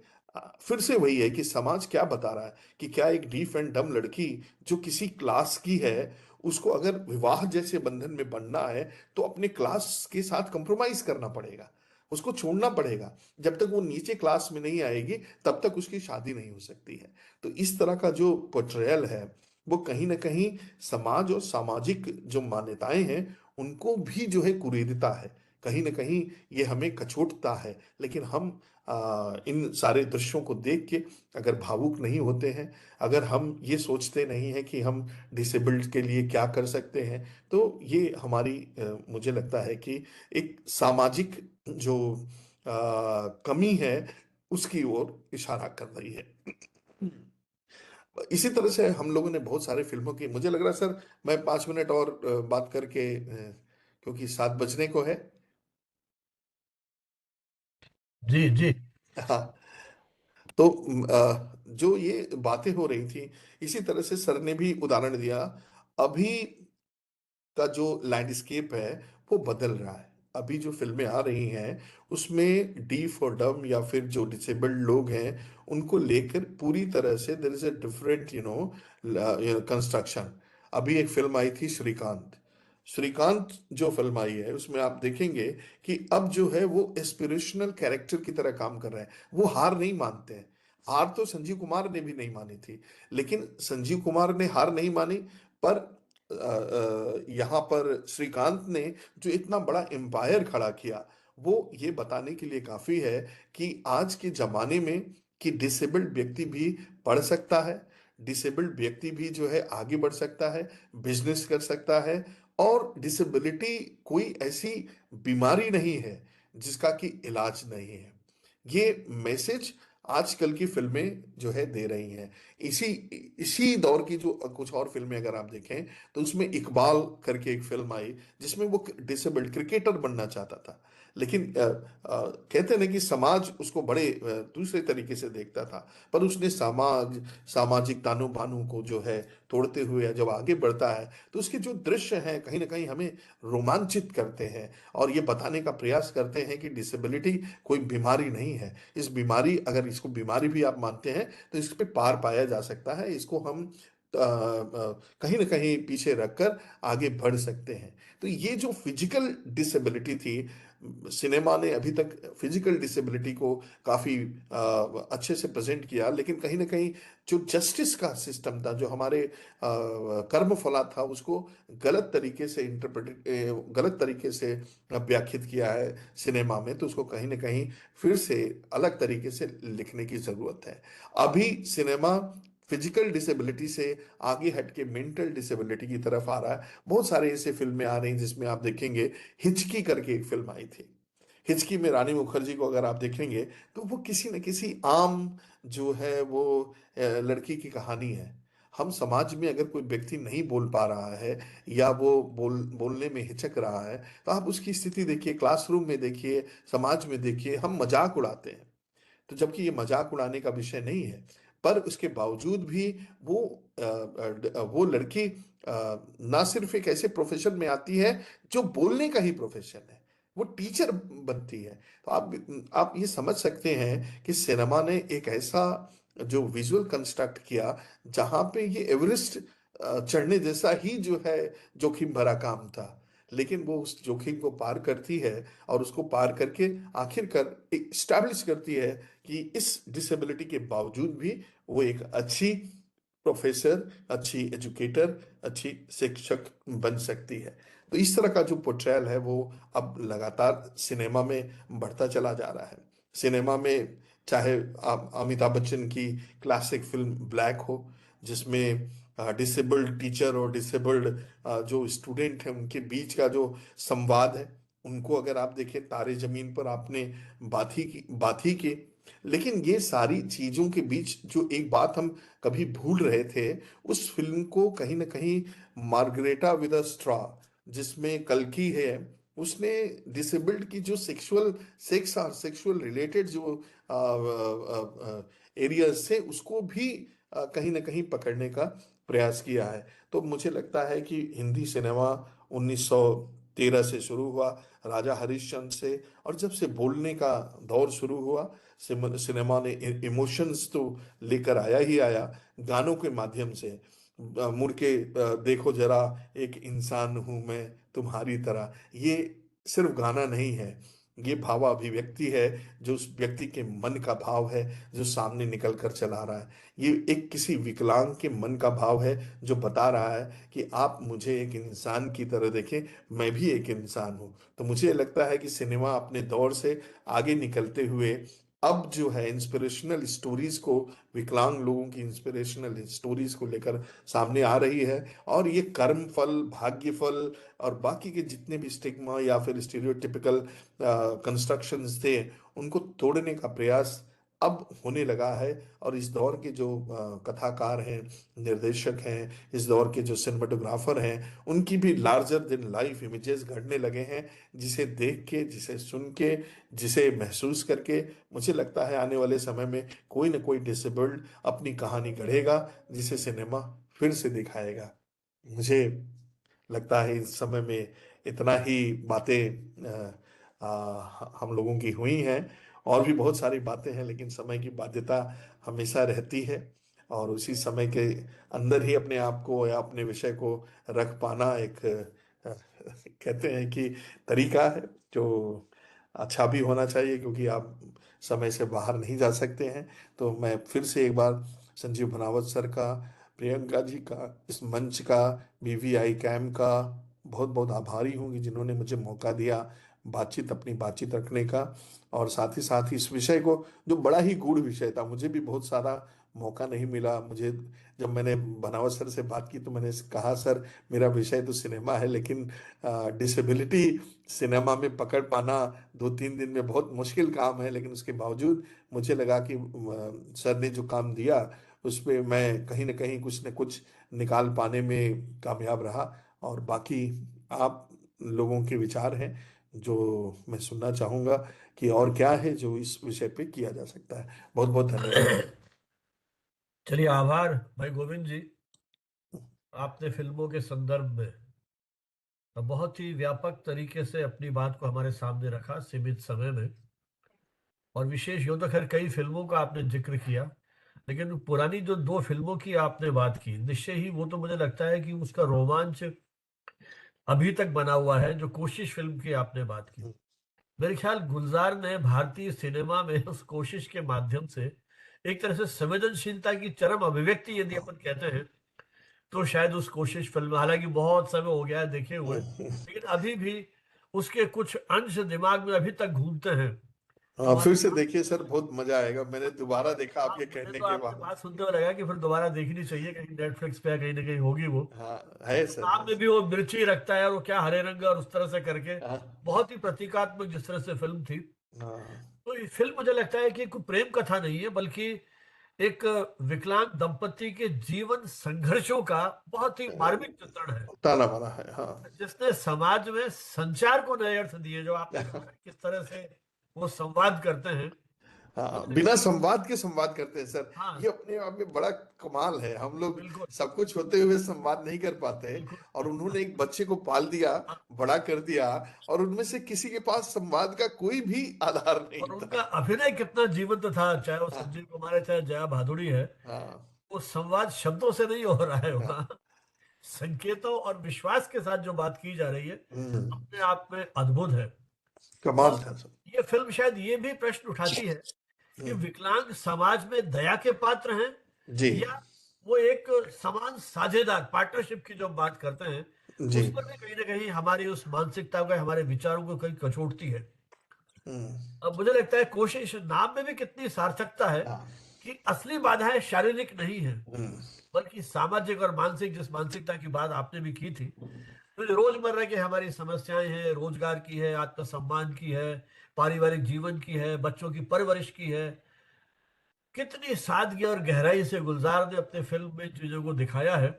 फिर से वही है कि समाज क्या बता रहा है कि क्या एक डीफ एंड डम लड़की जो किसी क्लास की है, उसको अगर विवाह जैसे बंधन में बनना है तो अपने क्लास के साथ कंप्रोमाइज करना पड़ेगा, उसको छोड़ना पड़ेगा। जब तक वो नीचे क्लास में नहीं आएगी तब तक उसकी शादी नहीं हो सकती है। तो इस तरह का जो पोर्ट्रेयल है वो कहीं ना कहीं समाज और सामाजिक जो मान्यताएं हैं उनको भी जो है कुरीदता है कहीं ना कहीं ये हमें कचोटता है, लेकिन हम इन सारे दृश्यों को देख के अगर भावुक नहीं होते हैं, अगर हम ये सोचते नहीं हैं कि हम डिसेबल्ड के लिए क्या कर सकते हैं, तो ये हमारी मुझे लगता है कि एक सामाजिक जो कमी है उसकी ओर इशारा कर रही है। इसी तरह से हम लोगों ने बहुत सारे फिल्मों की, मुझे लग रहा है सर मैं 5 मिनट और बात करके क्योंकि 7 बजने को है। जी जी। हाँ, तो जो ये बातें हो रही थी, इसी तरह से सर ने भी उदाहरण दिया। अभी का जो लैंडस्केप है वो बदल रहा है। अभी जो फिल्में आ रही हैं उसमें डी फॉर डम या फिर जो डिसेबल्ड लोग हैं उनको लेकर पूरी तरह से there is a different construction. अभी एक फिल्म आई थी श्रीकांत। श्रीकांत जो फिल्म आई है उसमें आप देखेंगे कि अब जो है वो एस्पिरेशनल कैरेक्टर की तरह काम कर रहे हैं। वो हार नहीं मानते हैं। हार तो संजीव कुमार ने भी नहीं मानी थी, लेकिन संजीव कुमार ने हार नहीं मानी, पर यहाँ पर श्रीकांत ने जो इतना बड़ा एम्पायर खड़ा किया, वो ये बताने के लिए काफी है कि आज के जमाने में कि डिसेबल्ड व्यक्ति भी पढ़ सकता है, डिसेबल्ड व्यक्ति भी जो है आगे बढ़ सकता है, बिजनेस कर सकता है, और डिसेबिलिटी कोई ऐसी बीमारी नहीं है जिसका कि इलाज नहीं है। ये मैसेज आजकल की फिल्में जो है दे रही हैं। इसी इसी दौर की जो कुछ और फिल्में अगर आप देखें तो उसमें इकबाल करके एक फिल्म आई जिसमें वो डिसेबल्ड क्रिकेटर बनना चाहता था, लेकिन कहते हैं ना कि समाज उसको बड़े दूसरे तरीके से देखता था, पर उसने सामाजिक तानों बानों को जो है तोड़ते हुए जब आगे बढ़ता है तो उसके जो दृश्य हैं कहीं ना कहीं हमें रोमांचित करते हैं और ये बताने का प्रयास करते हैं कि डिसेबिलिटी कोई बीमारी नहीं है। इस बीमारी, अगर इसको बीमारी भी आप मानते हैं, तो इस पे पार पाया जा सकता है। इसको हम कहीं ना कहीं पीछे रखकर आगे बढ़ सकते हैं। तो ये जो फिजिकल डिसेबिलिटी थी, सिनेमा ने अभी तक फिजिकल डिसेबिलिटी को काफी अच्छे से प्रेजेंट किया, लेकिन कहीं ना कहीं जो जस्टिस का सिस्टम था, जो हमारे कर्मफला था, उसको गलत तरीके से गलत तरीके से व्याख्यात किया है सिनेमा में। तो उसको कहीं ना कहीं फिर से अलग तरीके से लिखने की जरूरत है। अभी सिनेमा फिजिकल डिसेबिलिटी से आगे हट के मेंटल डिसेबिलिटी की तरफ आ रहा है। बहुत सारे ऐसे फिल्में आ रही हैं जिसमें आप देखेंगे, हिचकी करके एक फिल्म आई थी। हिचकी में रानी मुखर्जी को अगर आप देखेंगे तो वो किसी न किसी आम जो है वो लड़की की कहानी है। हम समाज में अगर कोई व्यक्ति नहीं बोल पा रहा है या वो बोलने में हिचक रहा है, तो आप उसकी स्थिति देखिए, क्लासरूम में देखिए, समाज में देखिए, हम मजाक उड़ाते हैं। तो जबकि ये मजाक उड़ाने का विषय नहीं है, पर उसके बावजूद भी वो वो लड़की ना सिर्फ एक ऐसे प्रोफेशन में आती है जो बोलने का ही प्रोफेशन है, वो टीचर बनती है। तो आप ये समझ सकते हैं कि सिनेमा ने एक ऐसा जो विजुअल कंस्ट्रक्ट किया जहां पे ये एवरेस्ट चढ़ने जैसा ही जो है जोखिम भरा काम था, लेकिन वो उस जोखिम को पार करती है और उसको पार करके आखिरकार स्टैब्लिश करती है कि इस डिसेबिलिटी के बावजूद भी वो एक अच्छी प्रोफेसर, अच्छी एजुकेटर, अच्छी शिक्षक बन सकती है। तो इस तरह का जो पोर्ट्रेयल है वो अब लगातार सिनेमा में बढ़ता चला जा रहा है। सिनेमा में चाहे आप अमिताभ बच्चन की क्लासिक फिल्म ब्लैक हो, जिसमें डिसेबल्ड टीचर और डिसेबल्ड जो स्टूडेंट हैं उनके बीच का जो संवाद है, उनको अगर आप देखें, तारे जमीन पर आपने बात ही की। लेकिन ये सारी चीजों के बीच जो एक बात हम कभी भूल रहे थे, उस फिल्म को कहीं ना कहीं मार्गरेटा विद अ स्ट्रॉ, जिसमें कल्कि है, उसने डिसेबल्ड की जो सेक्स और सेक्सुअल रिलेटेड जो एरियाज थे उसको भी कहीं ना कहीं पकड़ने का प्रयास किया है। तो मुझे लगता है कि हिंदी सिनेमा 1913 से शुरू हुआ, राजा हरिश्चंद्र से, और जब से बोलने का दौर शुरू हुआ, सिनेमा ने इमोशंस तो लेकर आया ही आया गानों के माध्यम से। मुड़ के देखो जरा, एक इंसान हूं मैं तुम्हारी तरह, ये सिर्फ गाना नहीं है, ये भावाभिव्यक्ति है, जो उस व्यक्ति के मन का भाव है, जो सामने निकल कर चला रहा है। ये एक किसी विकलांग के मन का भाव है, जो बता रहा है कि आप मुझे एक इंसान की तरह देखें, मैं भी एक इंसान हूं। तो मुझे लगता है कि सिनेमा अपने दौर से आगे निकलते हुए अब जो है इंस्पिरेशनल स्टोरीज को, विकलांग लोगों की इंस्पिरेशनल स्टोरीज को लेकर सामने आ रही है। और ये कर्म फल, भाग्य फल और बाकी के जितने भी स्टिग्मा या फिर स्टीरियोटिपिकल कंस्ट्रक्शंस थे, उनको तोड़ने का प्रयास अब होने लगा है। और इस दौर के जो कथाकार हैं, निर्देशक हैं, इस दौर के जो सिनेमाटोग्राफर हैं, उनकी भी लार्जर देन लाइफ इमेजेस घड़ने लगे हैं, जिसे देख के, जिसे सुन के, जिसे महसूस करके मुझे लगता है आने वाले समय में कोई ना कोई डिसेबल्ड अपनी कहानी गढ़ेगा, जिसे सिनेमा फिर से दिखाएगा। मुझे लगता है इस समय में इतना ही बातें हम लोगों की हुई हैं। और भी बहुत सारी बातें हैं, लेकिन समय की बाध्यता हमेशा रहती है, और उसी समय के अंदर ही अपने आप को या अपने विषय को रख पाना एक कहते हैं कि तरीका है, जो अच्छा भी होना चाहिए, क्योंकि आप समय से बाहर नहीं जा सकते हैं। तो मैं फिर से एक बार संजीव भनावत सर का, प्रियंका जी का, इस मंच का, बीवीआई कैम का बहुत बहुत आभारी हूँ कि जिन्होंने मुझे मौका दिया अपनी बातचीत रखने का। और साथ ही इस विषय को, जो बड़ा ही गूढ़ विषय था, मुझे भी बहुत सारा मौका नहीं मिला। मुझे जब मैंने बनावत सर से बात की तो मैंने कहा, सर मेरा विषय तो सिनेमा है, लेकिन डिसेबिलिटी सिनेमा में पकड़ पाना 2-3 दिन में बहुत मुश्किल काम है। लेकिन उसके बावजूद मुझे लगा कि सर ने जो काम दिया उस पे मैं कहीं ना कहीं कुछ न कुछ निकाल पाने में कामयाब रहा। और बाकी आप लोगों के विचार हैं, जो मैं सुनना चाहूंगा कि और क्या है जो इस विषय पे किया जा सकता है। बहुत बहुत धन्यवाद। चलिए, आभार भाई गोविंद जी। आपने फिल्मों के संदर्भ में बहुत ही व्यापक तरीके से अपनी बात को हमारे सामने रखा सीमित समय में। और विशेष यूं तो खैर कई फिल्मों का आपने जिक्र किया, लेकिन पुरानी जो 2 फिल्मों की आपने बात की, निश्चय ही वो तो मुझे लगता है कि उसका रोमांच अभी तक बना हुआ है। जो कोशिश फिल्म की आपने बात की, मेरे ख्याल गुलजार ने भारतीय सिनेमा में उस कोशिश के माध्यम से एक तरह से संवेदनशीलता की चरम अभिव्यक्ति यदि अपन कहते हैं, तो शायद उस कोशिश फिल्म, हालांकि बहुत समय हो गया है देखे हुए, लेकिन अभी भी उसके कुछ अंश दिमाग में अभी तक घूमते हैं। हाँ, हमारे फिर से देखिए सर, बहुत मजा आएगा। मैंने दोबारा देखा हाँ, आपके मुझे कहने तो के आपकी बाद। बात सुनते हुए लगा कि फिर दोबारा देखनी चाहिए, कहीं नेटफ्लिक्स पे या कहीं ना कहीं होगी वो। हाँ, है तो सर, नाम है में सर। भी वो मिर्ची रखता है, और वो क्या हरे रंग और उस तरह से करके, हाँ, बहुत ही प्रतीकात्मक जिस तरह से फिल्म थी। हाँ, तो ये फिल्म मुझे लगता है कि कोई प्रेम कथा नहीं है, बल्कि एक विकलांग दंपति के जीवन संघर्षों का बहुत ही मार्मिक चित्रण है, ताना बाना है। हाँ। जिसने समाज में संचार को नए अर्थ दिए। जो आपने कहा किस तरह से वो संवाद करते हैं, हाँ, मुझे बिना लगता है कि संवाद के संवाद करते हैं सर। हाँ, ये अपने आप में बड़ा कमाल है। हम लोग बिल्कुल सब कुछ होते हुए संवाद नहीं कर पाते हैं, बिल्कुल। और उन्होंने एक बच्चे को पाल दिया, हाँ, बड़ा कर दिया, और उनमें से किसी के पास संवाद का कोई भी आधार नहीं और उनका था। अभिनय कितना जीवंत था, चाहे वो हाँ, संजीव कुमार है चाहे जया भादुड़ी है। हाँ, वो संवाद शब्दों से नहीं हो रहा है हाँ। वहां, संकेतों और विश्वास के साथ जो बात की जा रही है, हम्म, अपने आप में अद्भुत है। कमाल और था सब। ये फिल्म शायद ये भी प्रश्न उठाती है कि हम्म, विकलांग समाज में दया के पात्र हैं, जी, या वो एक समान साझेदार, पार्टनरशिप की जो हम बात करते हैं, जी। उस पर भी कहीं ना कहीं हमारी उस मानसिकता को, हमारे विचारों को कहीं कचोटती है। हम्म, अब मुझे लगता है कोशिश नाम में भी कितनी सार्थकता है, हाँ, कि असली बाधाएं शारीरिक नहीं है, हम्म, बल्कि सामाजिक और मानसिक, जिस मानसिकता की बात आपने भी की थी। तो जो रोजमर्रा की हमारी समस्याएं हैं, रोजगार की है, आत्मसम्मान की है, पारिवारिक जीवन की है, बच्चों की परवरिश की है, कितनी सादगी और गहराई से गुलजार ने अपने फिल्म में चीजों को दिखाया है।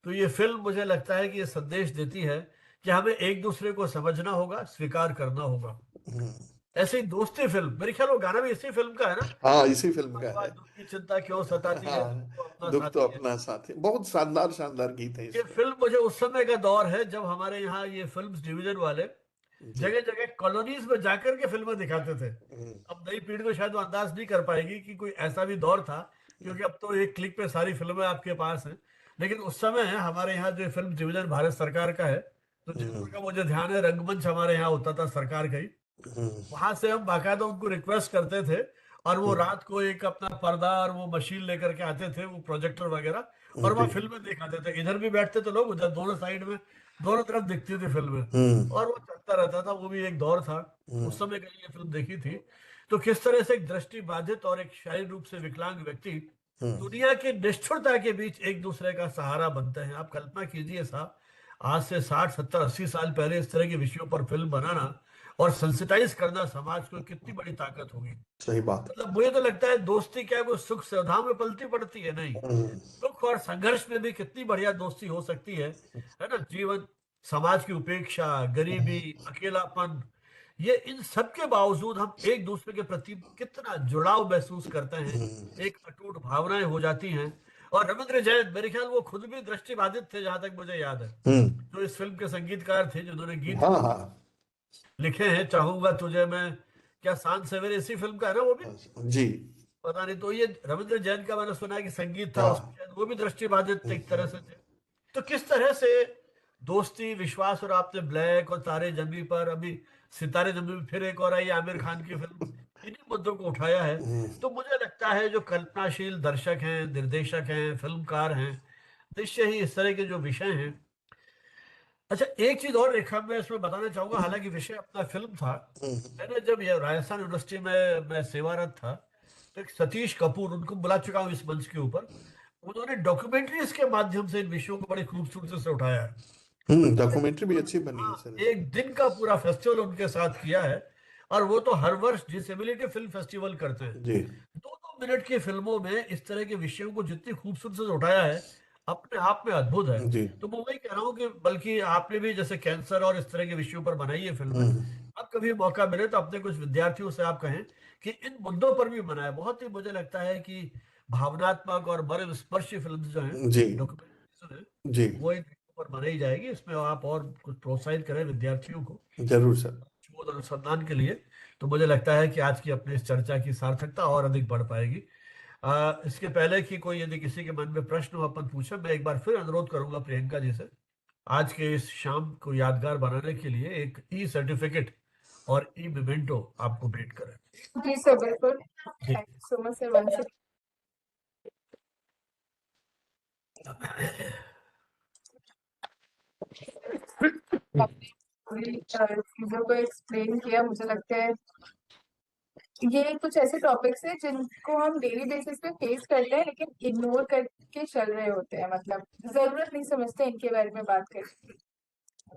तो ये फिल्म मुझे लगता है कि ये संदेश देती है कि हमें एक दूसरे को समझना होगा, स्वीकार करना होगा। हम्म। ऐसे ही दोस्ती फिल्म, मेरे ख्याल वो गाना भी इसी फिल्म का है ना, हाँ, इसी फिल्म का है। परिवार दुख की चिंता क्यों सताती है, हाँ, तो अपना दुख तो साथी है। अपना साथ है। बहुत शानदार शानदार गीत है ये इसमें। फिल्म मुझे उस समय का दौर है जब हमारे यहाँ ये फिल्म्स डिवीजन वाले जी। जगह जगह कॉलोनीज में जाकर के फिल्में दिखाते थे। हम्म, अब नई पीढ़ी को शायद वो अंदाज नहीं कर पाएगी कि कोई ऐसा भी दौर था, क्योंकि अब तो एक क्लिक पे सारी फिल्में आपके पास हैं। लेकिन उस समय हमारे यहाँ जो फिल्म डिवीजन भारत सरकार का है, तो जितना हम्म, का मुझे ध्यान है, रंगमंच हमारे यहाँ होता था सरकार का ही। वहां से हम बाकायदा उनको रिक्वेस्ट करते थे और वो हम्म, रात को एक अपना पर्दा और वो मशीन लेकर के आते थे, वो प्रोजेक्टर वगैरह, और वहाँ जी, फिल्में दिखाते थे। इधर भी बैठते थे लोग, उधर दोनों साइड में, दोनों तरफ दिखती थी फिल्में, और वो चलता रहता था। वो भी एक दौर था, उस समय कहीं ये फिल्म देखी थी। तो किस तरह से एक दृष्टि बाधित और एक शारीरिक रूप से विकलांग व्यक्ति दुनिया की निष्ठुरता के बीच एक दूसरे का सहारा बनते हैं। आप कल्पना कीजिए साहब, आज से 60 70 80 साल पहले इस तरह के विषयों पर फिल्म बनाना और सेंसिटाइज करना समाज को कितनी बड़ी ताकत होगी। सही बात है। मतलब मुझे तो लगता है दोस्ती क्या है, वो सुख सुविधा में पलती पड़ती है? नहीं, हम्म, दुख और संघर्ष में भी कितनी बढ़िया दोस्ती हो सकती है ना। जीवन, समाज की उपेक्षा, गरीबी, अकेलापन, ये इन सब के बावजूद हम एक दूसरे के प्रति कितना जुड़ाव महसूस करते हैं, एक अटूट भावनाएं हो जाती हैं। और रविंद्र जैन, मेरे ख्याल वो खुद भी दृष्टिबाधित थे, जहां तक मुझे याद है, हम्म, जो इस फिल्म के संगीतकार थे, जिन्होंने गीत हाँ हाँ, लिखे हैं। चाहूंगा तुझे मैं, क्या सांझ सवेरे, इसी फिल्म का है ना वो भी? जी, पता नहीं। तो ये रविंद्र जैन का मैंने सुना है कि संगीत था उसमें, हाँ, शायद वो भी दृष्टिबाधित एक तरह से थे। तो किस तरह से दोस्ती, विश्वास, और आपने ब्लैक और तारे जमी पर, अभी सितारे जमी पर फिर एक और आई आमिर खान की फिल्म, इन्हीं मुद्दों को उठाया है। तो मुझे लगता है जो कल्पनाशील दर्शक हैं, निर्देशक हैं, फिल्मकार हैं, निश्चय ही इस तरह के जो विषय हैं। अच्छा, एक चीज और रेखा मैं इसमें बताना चाहूंगा, हालांकि विषय अपना फिल्म था। मैंने जब ये राजस्थान यूनिवर्सिटी में मैं सेवारत था, तो एक सतीश कपूर, उनको बुला चुका हूँ इस मंच के ऊपर, उन्होंने डॉक्यूमेंट्रीज के माध्यम से इन विषयों को बड़ी खूबसूरती से उठाया है। और डॉक्यूमेंट्री भी अच्छी बनी है हाँ, सर। एक दिन का पूरा फेस्टिवल उनके साथ किया है। और वो तो हर वर्ष डिसेबिलिटी फिल्म फेस्टिवल करते हैं। जी, 2 2 मिनट की फिल्मों में इस तरह के विषयों को जितनी खूबसूरती से उठाया है, अपने आप में अद्भुत है। जी, तो मैं वही कह रहा हूँ कि बल्कि आपने भी जैसे कैंसर और इस तरह के विषयों पर बनाई है फिल्में, अब कभी मौका मिले तो अपने कुछ विद्यार्थियों से आप कहें कि इन मुद्दों पर भी बनाए। बहुत ही मुझे लगता है कि भावनात्मक और मर्मस्पर्शी फिल्म जो हैं, जी, डॉक्यूमेंट्री जो है, जी, वो इन विषयों पर बनाई जाएगी। इसमें आप और कुछ प्रोत्साहित करें विद्यार्थियों को जरूर सर। शोध अनुसंधान के लिए। तो मुझे लगता है कि आज की अपनी इस चर्चा की सार्थकता और अधिक बढ़ पाएगी। इसके पहले कि कोई यदि किसी के मन में प्रश्न हो अपन पूछे, मैं एक बार फिर अनुरोध करूंगा प्रियंका जी से, आज के इस शाम को यादगार बनाने के लिए एक ई सर्टिफिकेट और ई मेमेंटो आपको भेंट करें। जी सर, बिल्कुल। जी। Thank you so much sir once पूरी चीजों को एक्सप्लेन किया। मुझे लगता है ये कुछ ऐसे टॉपिक्स हैं जिनको हम डेली बेसिस पे फेस करते हैं, लेकिन इग्नोर करके चल रहे होते हैं, मतलब जरूरत नहीं समझते इनके बारे में बात करने।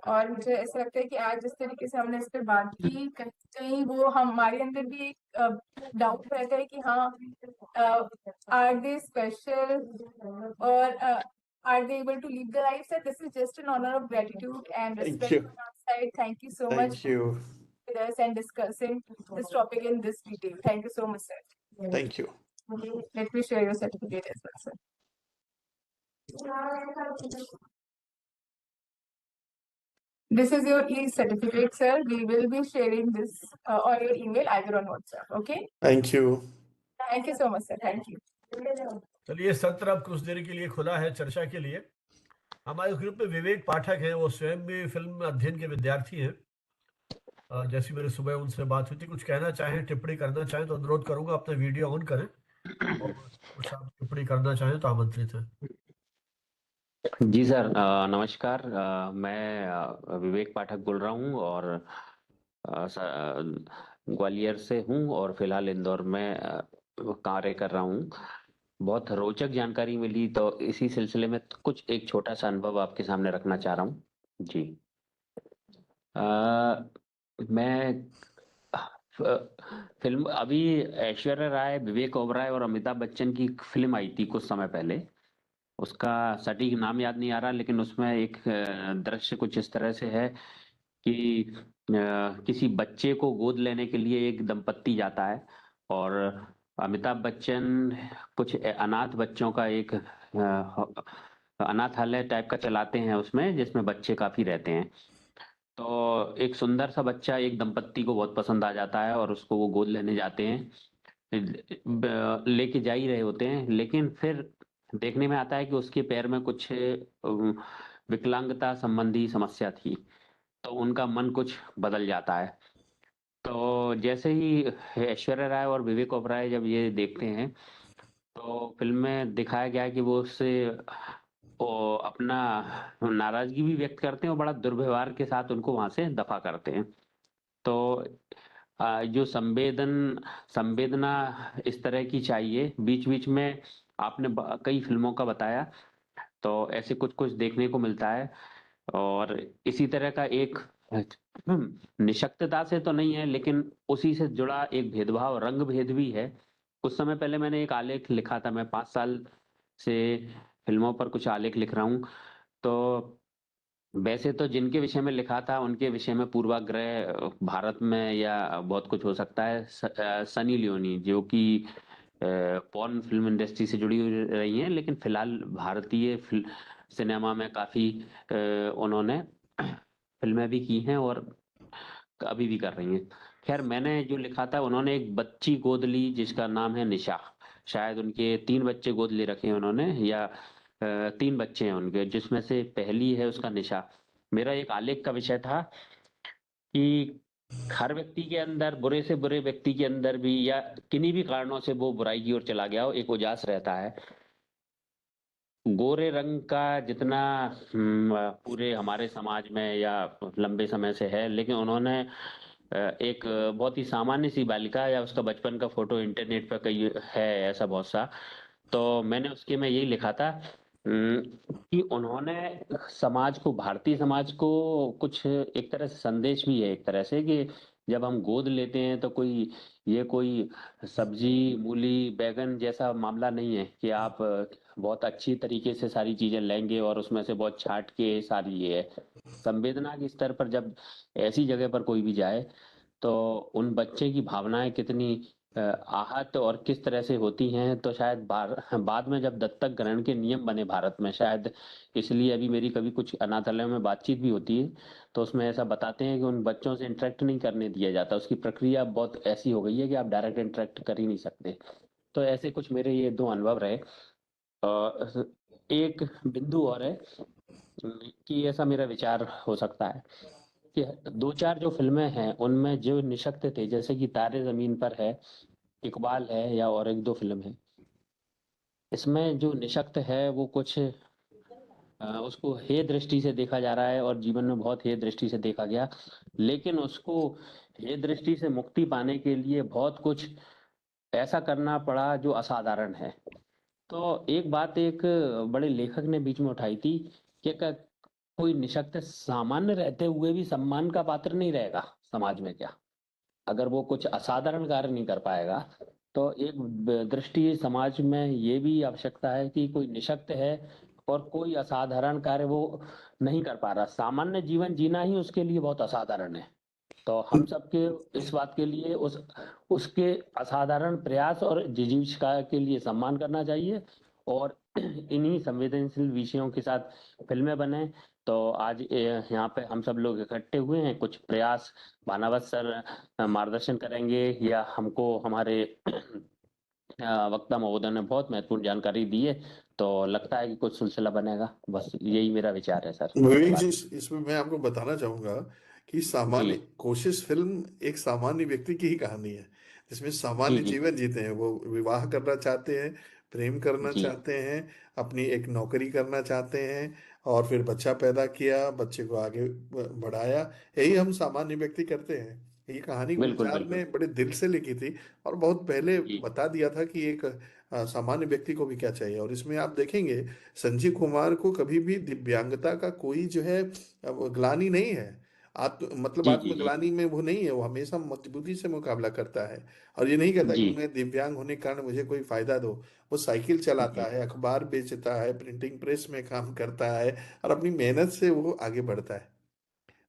और मुझे ऐसा लगता है कि आज जिस तरीके से हमने इस पर बात की, कहीं कहीं वो हमारे अंदर भी एक डाउट रहता है कि हाँ, आर दे स्पेशल, और are they able to live the life? Sir, this is just an honour of gratitude and thank respect you, from our side. Thank you so much thank you, with us and discussing this topic in this detail. Thank you so much, sir. Thank you. Let me share your certificate as well, sir. This is your e-certificate, sir. We will be sharing this on your email, either on WhatsApp. Okay? Thank you. Thank you so much, sir. Thank you. चलिए, सत्र अब कुछ देर के लिए खुला है चर्चा के लिए। हमारे ग्रुप में विवेक पाठक हैं, वो स्वयं भी फिल्म अध्ययन के विद्यार्थी हैं। जैसी मेरी सुबह उनसे बात हुई थी, कुछ कहना चाहें, टिप्पणी करना चाहें तो अनुरोध करूंगा अपना वीडियो ऑन करें, और कुछ आप टिप्पणी करना चाहें तो आमंत्रित हैं। जी सर, नमस्कार। मैं विवेक पाठक बोल रहा हूँ और ग्वालियर से हूँ और फिलहाल इंदौर में कार्य कर रहा हूँ। बहुत रोचक जानकारी मिली, तो इसी सिलसिले में कुछ एक छोटा सा अनुभव आपके सामने रखना चाह रहा हूँ। जी। मैं फिल्म अभी ऐश्वर्या राय, विवेक ओबराय और अमिताभ बच्चन की फिल्म आई थी कुछ समय पहले। उसका सटीक नाम याद नहीं आ रहा, लेकिन उसमें एक दृश्य कुछ इस तरह से है कि किसी बच्चे को गोद लेने के लिए एक दंपत्ति जाता है, और अमिताभ बच्चन कुछ अनाथ बच्चों का एक अनाथालय टाइप का चलाते हैं उसमें, जिसमें बच्चे काफी रहते हैं। तो एक सुंदर सा बच्चा एक दंपत्ति को बहुत पसंद आ जाता है और उसको वो गोद लेने जाते हैं, लेके जा ही रहे होते हैं, लेकिन फिर देखने में आता है कि उसके पैर में कुछ विकलांगता संबंधी समस्या थी। तो उनका मन कुछ बदल जाता है। तो जैसे ही ऐश्वर्या राय और विवेक ओबराय जब ये देखते हैं तो फिल्म में दिखाया गया है कि वो उससे अपना नाराजगी भी व्यक्त करते हैं और बड़ा दुर्व्यवहार के साथ उनको वहां से दफा करते हैं। तो जो संवेदना इस तरह की चाहिए, बीच बीच में आपने कई फिल्मों का बताया, तो ऐसे कुछ कुछ देखने को मिलता है। और इसी तरह का एक निशक्तता से तो नहीं है, लेकिन उसी से जुड़ा एक भेदभाव, रंग भेद भी है। कुछ समय पहले मैंने एक आलेख लिखा था, मैं 5 साल से फिल्मों पर कुछ आलेख लिख रहा हूँ। तो वैसे तो जिनके विषय में लिखा था उनके विषय में पूर्वाग्रह भारत में या बहुत कुछ हो सकता है। सनी लियोनी जो कि पॉर्न फिल्म इंडस्ट्री से जुड़ी हुई रही हैं, लेकिन फिलहाल भारतीय सिनेमा में काफी उन्होंने फिल्में भी की हैं और अभी भी कर रही हैं। खैर, मैंने जो लिखा था, उन्होंने एक बच्ची गोद ली जिसका नाम है निशा। शायद उनके 3 बच्चे गोद ले रखे हैं उन्होंने, या 3 बच्चे हैं उनके, जिसमें से पहली है उसका निशा। मेरा एक आलेख का विषय था कि हर व्यक्ति के अंदर, बुरे से बुरे व्यक्ति के अंदर भी, या किन्हीं भी कारणों से वो बुराई की ओर चला गया हो, एक उजास रहता है। गोरे रंग का जितना पूरे हमारे समाज में या लंबे समय से है, लेकिन उन्होंने एक बहुत ही सामान्य सी बालिका या उसका बचपन का फोटो इंटरनेट पर कई है ऐसा बहुत सा। तो मैंने उसके में यही लिखा था कि उन्होंने समाज को, भारतीय समाज को कुछ एक तरह से संदेश भी है, एक तरह से, कि जब हम गोद लेते हैं तो कोई सब्जी, मूली, बैगन जैसा मामला नहीं है कि आप बहुत अच्छी तरीके से सारी चीजें लेंगे और उसमें से बहुत छांट के सारी ये है। संवेदना के स्तर पर जब ऐसी जगह पर कोई भी जाए तो उन बच्चे की भावनाएं कितनी आहत और किस तरह से होती हैं, तो शायद बाद में जब दत्तक ग्रहण के नियम बने भारत में, शायद इसलिए अभी मेरी कभी कुछ अनाथालय में बातचीत भी होती है तो उसमें ऐसा बताते हैं कि उन बच्चों से इंटरेक्ट नहीं करने दिया जाता। उसकी प्रक्रिया बहुत ऐसी हो गई है कि आप डायरेक्ट इंटरेक्ट कर ही नहीं सकते। तो ऐसे कुछ मेरे ये 2 अनुभव रहे। एक बिंदु और है कि ऐसा मेरा विचार हो सकता है कि 2 4 जो फिल्में हैं उनमें जो निशक्त थे, जैसे कि तारे जमीन पर है, इकबाल है, या और एक दो फिल्म है, इसमें जो निशक्त है वो कुछ उसको हे दृष्टि से देखा जा रहा है और जीवन में बहुत हे दृष्टि से देखा गया, लेकिन उसको हे दृष्टि से मुक्ति पाने के लिए बहुत कुछ ऐसा करना पड़ा जो असाधारण है। तो एक बात एक बड़े लेखक ने बीच में उठाई थी कि कोई निशक्त सामान्य रहते हुए भी सम्मान का पात्र नहीं रहेगा समाज में क्या, अगर वो कुछ असाधारण कार्य नहीं कर पाएगा। तो एक दृष्टि समाज में ये भी आवश्यकता है कि कोई निशक्त है और कोई असाधारण कार्य वो नहीं कर पा रहा, सामान्य जीवन जीना ही उसके लिए बहुत असाधारण है। तो हम सबके इस बात के लिए उसके असाधारण प्रयास और जिजीविका के लिए सम्मान करना चाहिए। और इन्हीं संवेदनशील विषयों के साथ फिल्में बने। तो आज यहाँ पे हम सब लोग इकट्ठे हुए हैं, कुछ प्रयास भानावत सर मार्गदर्शन करेंगे, या हमको हमारे वक्ता महोदय ने बहुत महत्वपूर्ण जानकारी दी है, तो लगता है कि कुछ सिलसिला बनेगा। बस यही मेरा विचार है सर। विवेक जी, धन्यवाद। इसमें मैं आपको बताना चाहूंगा कि जी सामान्य कोशिश फिल्म एक सामान्य व्यक्ति की ही कहानी है, जिसमें जी सामान्य जी जीवन जीते हैं। वो विवाह करना चाहते हैं, प्रेम करना जी चाहते हैं, अपनी एक नौकरी करना चाहते हैं, और फिर बच्चा पैदा किया, बच्चे को आगे बढ़ाया। यही हम सामान्य व्यक्ति करते हैं। ये कहानी बिल्कुल गुलजार ने बिल्कुल। बड़े दिल से लिखी थी, और बहुत पहले जी बता दिया था कि एक सामान्य व्यक्ति को भी क्या चाहिए। और इसमें आप देखेंगे, संजीव कुमार को कभी भी दिव्यांगता का कोई जो है ग्लानि नहीं है। मतलब जी जी जी आत्मग्लानि में वो नहीं है। वो हमेशा मजबूती से मुकाबला करता है, और ये नहीं कहता जी कि मैं दिव्यांग होने के कारण मुझे कोई फायदा दो। वो साइकिल चलाता जी है, अखबार बेचता है, प्रिंटिंग प्रेस में काम करता है, और अपनी मेहनत से वो आगे बढ़ता है।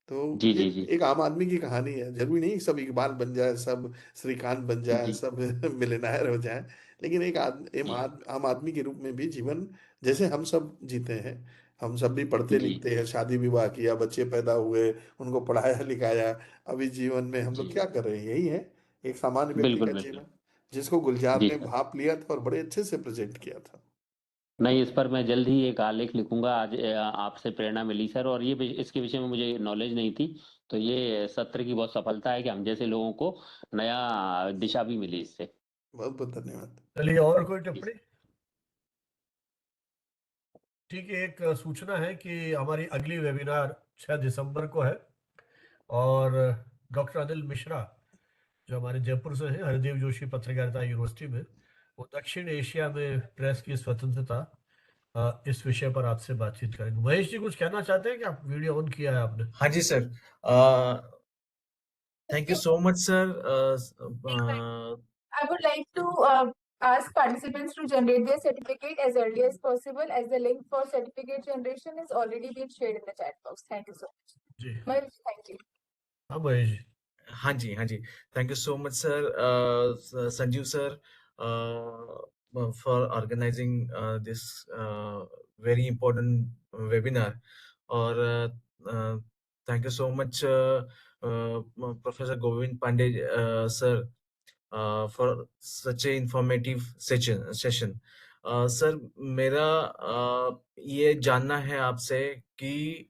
तो जी ये जी जी एक आम आदमी की कहानी है। जरूरी नहीं कि सब इकबाल बन जाए, सब श्रीकांत बन जाए, जी सब मिलियनेयर हो जाए। लेकिन जी आम आदमी के रूप में भी जीवन जैसे हम सब जीते हैं। हम सब भी पढ़ते जी लिखते हैं, शादी विवाह किया, बच्चे पैदा हुए, उनको पढ़ाया लिखाया। अभी जीवन में हम लोग जी क्या कर रहे हैं? यही है, एक सामान्य व्यक्ति बिल्कुल का बिल्कुल। जीवन, जिसको गुलजार जी ने सर। भाप लिया था और बड़े अच्छे से प्रेजेंट किया था। नहीं, इस पर मैं जल्द ही एक आलेख लिखूंगा। आज आपसे प्रेरणा मिली सर, और ये इसके विषय में मुझे नॉलेज नहीं थी। तो ये सत्र की बहुत सफलता है कि हम जैसे लोगों को नया दिशा भी मिली इससे। बहुत बहुत धन्यवाद। चलिए, और कोई टिप्पणी? ठीक है, एक सूचना है कि हमारी अगली वेबिनार 6 दिसंबर को है, और डॉक्टर अनिल मिश्रा जो हमारे जयपुर से हैं, हरिदेव जोशी पत्रकारिता यूनिवर्सिटी में, वो दक्षिण एशिया में प्रेस की स्वतंत्रता, इस विषय पर आपसे बातचीत करेंगे। महेश जी, कुछ कहना चाहते हैं? कि आप वीडियो ऑन किया है आपने? हाँ जी sir, thank you so much sir. I would like to ask participants to generate their certificate as early as possible, as the link for certificate generation is already been shared in the chat box. Thank you so much. जी Mahesh, thank you. हाँ महेश जी। हाँ जी, हाँ जी, thank you so much sir, Sanjeev sir, for organising this very important webinar. और thank you so much professor Govind Pandey sir for such a informative session. Sir, मेरा ये जानना है आपसे कि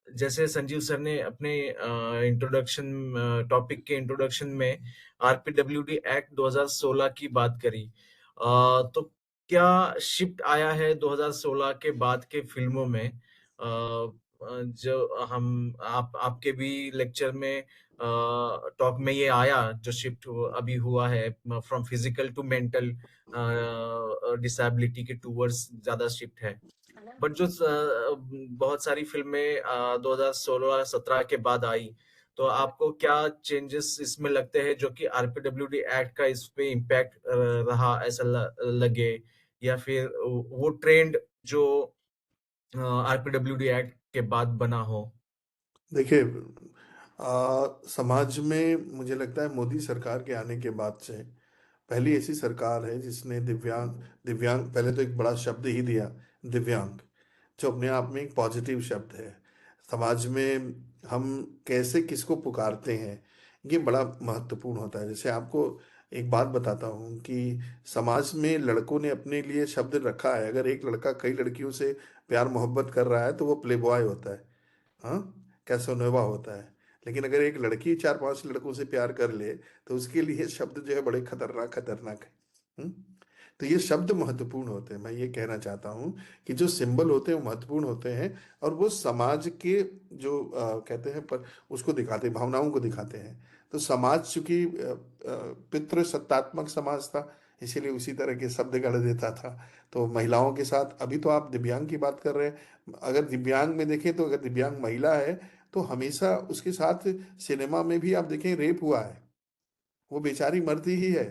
जैसे संजीव सर ने अपने इंट्रोडक्शन टॉपिक के इंट्रोडक्शन में आरपीडब्ल्यूडी एक्ट 2016 की बात करी, तो क्या शिफ्ट आया है 2016 के बाद के फिल्मों में? जो हम आपके भी लेक्चर में टॉक में ये आया, जो शिफ्ट अभी हुआ है from physical to mental disability के टूवर्ड्स ज्यादा शिफ्ट है। बट जो बहुत सारी फिल्में 2016-17 के बाद आई, तो आपको क्या चेंजेस इसमें लगते हैं जो कि आरपीडब्ल्यूडी एक्ट का इस पे इम्पैक्ट रहा, ऐसा लगे, या फिर वो ट्रेंड जो आरपीडब्ल्यूडी एक्ट के बाद बना हो? देखिए, समाज में मुझे लगता है मोदी सरकार के आने के बाद से पहली ऐसी सरकार है जिसने दिव्यांग दिव्यांग पहले तो एक बड़ा शब्द ही दिया, दिव्यांग, जो अपने आप में एक पॉजिटिव शब्द है। समाज में हम कैसे किसको पुकारते हैं, ये बड़ा महत्वपूर्ण होता है। जैसे आपको एक बात बताता हूँ कि समाज में लड़कों ने अपने लिए शब्द रखा है, अगर एक लड़का कई लड़कियों से प्यार मोहब्बत कर रहा है तो वो प्ले बॉय होता है, हाँ, कैसोनोवा होता है। लेकिन अगर एक लड़की 4-5 लड़कों से प्यार कर ले तो उसके लिए शब्द जो है बड़े खतरनाक खतरनाक है। हम्म? तो ये शब्द महत्वपूर्ण होते हैं। मैं ये कहना चाहता हूँ कि जो सिंबल होते हैं वो महत्वपूर्ण होते हैं, और वो समाज के जो कहते हैं पर उसको दिखाते हैं, भावनाओं को दिखाते हैं। तो समाज चूंकि पितृ सत्तात्मक समाज था, इसीलिए उसी तरह के शब्द गढ़ देता था। तो महिलाओं के साथ, अभी तो आप दिव्यांग की बात कर रहे हैं, अगर दिव्यांग में देखें तो अगर दिव्यांग महिला है तो हमेशा उसके साथ सिनेमा में भी आप देखें रेप हुआ है, वो बेचारी मरती ही है।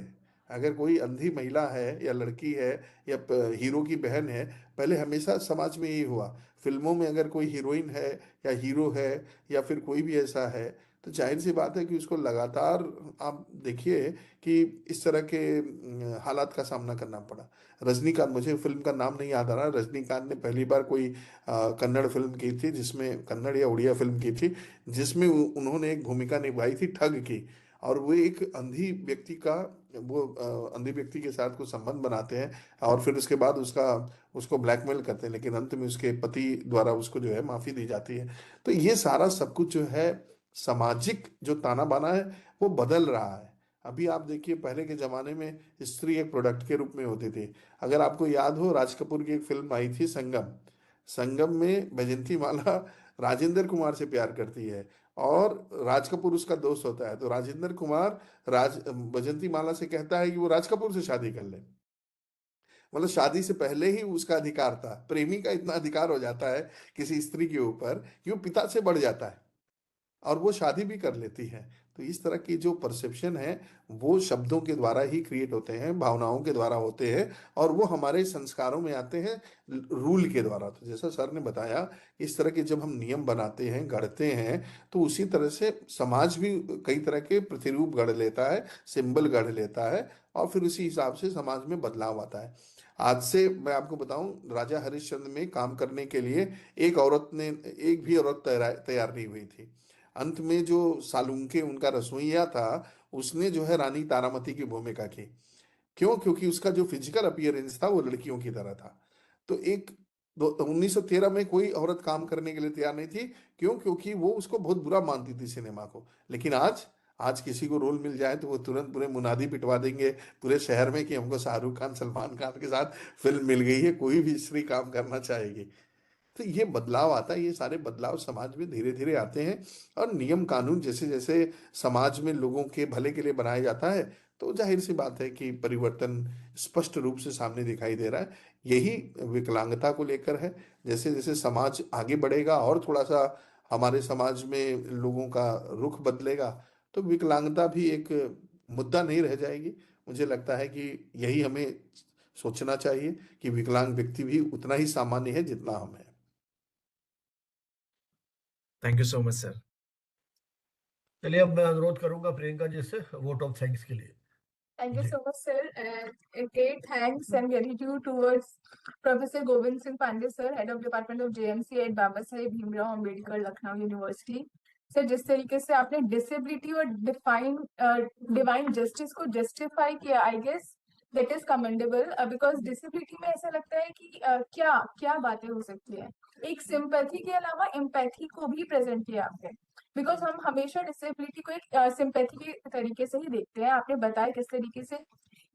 अगर कोई अंधी महिला है या लड़की है या हीरो की बहन है, पहले हमेशा समाज में यही हुआ। फिल्मों में अगर कोई हीरोइन है या हीरो है या फिर कोई भी ऐसा है, तो जाहिर सी बात है कि उसको लगातार आप देखिए कि इस तरह के हालात का सामना करना पड़ा। रजनीकांत, मुझे फिल्म का नाम नहीं याद आ रहा, रजनीकांत ने पहली बार कोई कन्नड़ फिल्म की थी, जिसमें कन्नड़ या उड़िया फिल्म की थी, जिसमें उन्होंने एक भूमिका निभाई थी ठग की। और वो एक अंधी व्यक्ति का, वो अंधी व्यक्ति के साथ कुछ संबंध बनाते हैं और फिर उसके बाद उसको ब्लैकमेल करते हैं, लेकिन अंत में उसके पति द्वारा उसको जो है माफी दी जाती है। तो ये सारा सब कुछ जो है, सामाजिक जो ताना बाना है वो बदल रहा है। अभी आप देखिए, पहले के जमाने में स्त्री एक प्रोडक्ट के रूप में होती थी। अगर आपको याद हो, राज कपूर की एक फिल्म आई थी संगम। संगम में बैजंती माला राजेंद्र कुमार से प्यार करती है और राज कपूर उसका दोस्त होता है, तो राजेंद्र कुमार बैजंती माला से कहता है कि वो राज कपूर से शादी कर ले। मतलब शादी से पहले ही उसका अधिकार था। प्रेमी का इतना अधिकार हो जाता है किसी स्त्री के ऊपर कि वो पिता से बढ़ जाता है और वो शादी भी कर लेती है। तो इस तरह की जो परसेप्शन है वो शब्दों के द्वारा ही क्रिएट होते हैं, भावनाओं के द्वारा होते हैं, और वो हमारे संस्कारों में आते हैं रूल के द्वारा। तो जैसा सर ने बताया, इस तरह के जब हम नियम बनाते हैं, गढ़ते हैं, तो उसी तरह से समाज भी कई तरह के प्रतिरूप गढ़ लेता है, सिंबल गढ़ लेता है, और फिर उसी हिसाब से समाज में बदलाव आता है। आज से मैं आपको बताऊं, राजा हरिश्चंद्र में काम करने के लिए एक भी औरत तैयार नहीं हुई थी। अंत में जो सालुंके उनका रसोइया था, उसने जो है रानी तारामती की भूमिका की। क्यों? क्योंकि उसका जो फिजिकल अपीयरेंस था वो लड़कियों की तरह था। तो 1913 में कोई औरत काम करने के लिए तैयार नहीं थी। क्यों? क्योंकि वो उसको बहुत बुरा मानती थी सिनेमा को। लेकिन आज किसी को रोल मिल जाए तो वो तुरंत पूरे मुनादी पिटवा देंगे पूरे शहर में कि हमको शाहरुख खान सलमान खान के साथ फिल्म मिल गई है, कोई भी स्त्री काम करना चाहेगी। तो ये बदलाव आता है, ये सारे बदलाव समाज में धीरे धीरे आते हैं। और नियम कानून जैसे जैसे समाज में लोगों के भले के लिए बनाया जाता है, तो जाहिर सी बात है कि परिवर्तन स्पष्ट रूप से सामने दिखाई दे रहा है। यही विकलांगता को लेकर है। जैसे जैसे समाज आगे बढ़ेगा और थोड़ा सा हमारे समाज में लोगों का रुख बदलेगा, तो विकलांगता भी एक मुद्दा नहीं रह जाएगी। मुझे लगता है कि यही हमें सोचना चाहिए कि विकलांग व्यक्ति भी उतना ही सामान्य है जितना हम हैं। Thank you so much sir. चलिए अब मैं अनुरोध करूंगा प्रियंका जी से वोट ऑफ थैंक्स के लिए। Thank you ji. so much, sir. And great thanks and gratitude towards Professor Govind Singh Pandey, sir, Head of Department of JMC at Baba Saheb Bhimrao Ambedkar Lucknow University. Sir, जिस तरीके से आपने disability और divine justice को justify किया, I guess that is commendable, because disability में ऐसा लगता है कि क्या क्या बातें हो सकती है। एक सिंपैथी के अलावा एम्पैथी को भी प्रेजेंट किया आपने, बिकॉज हम हमेशा डिसेबिलिटी को एक सिंपैथी के तरीके से ही देखते हैं। आपने बताया किस तरीके से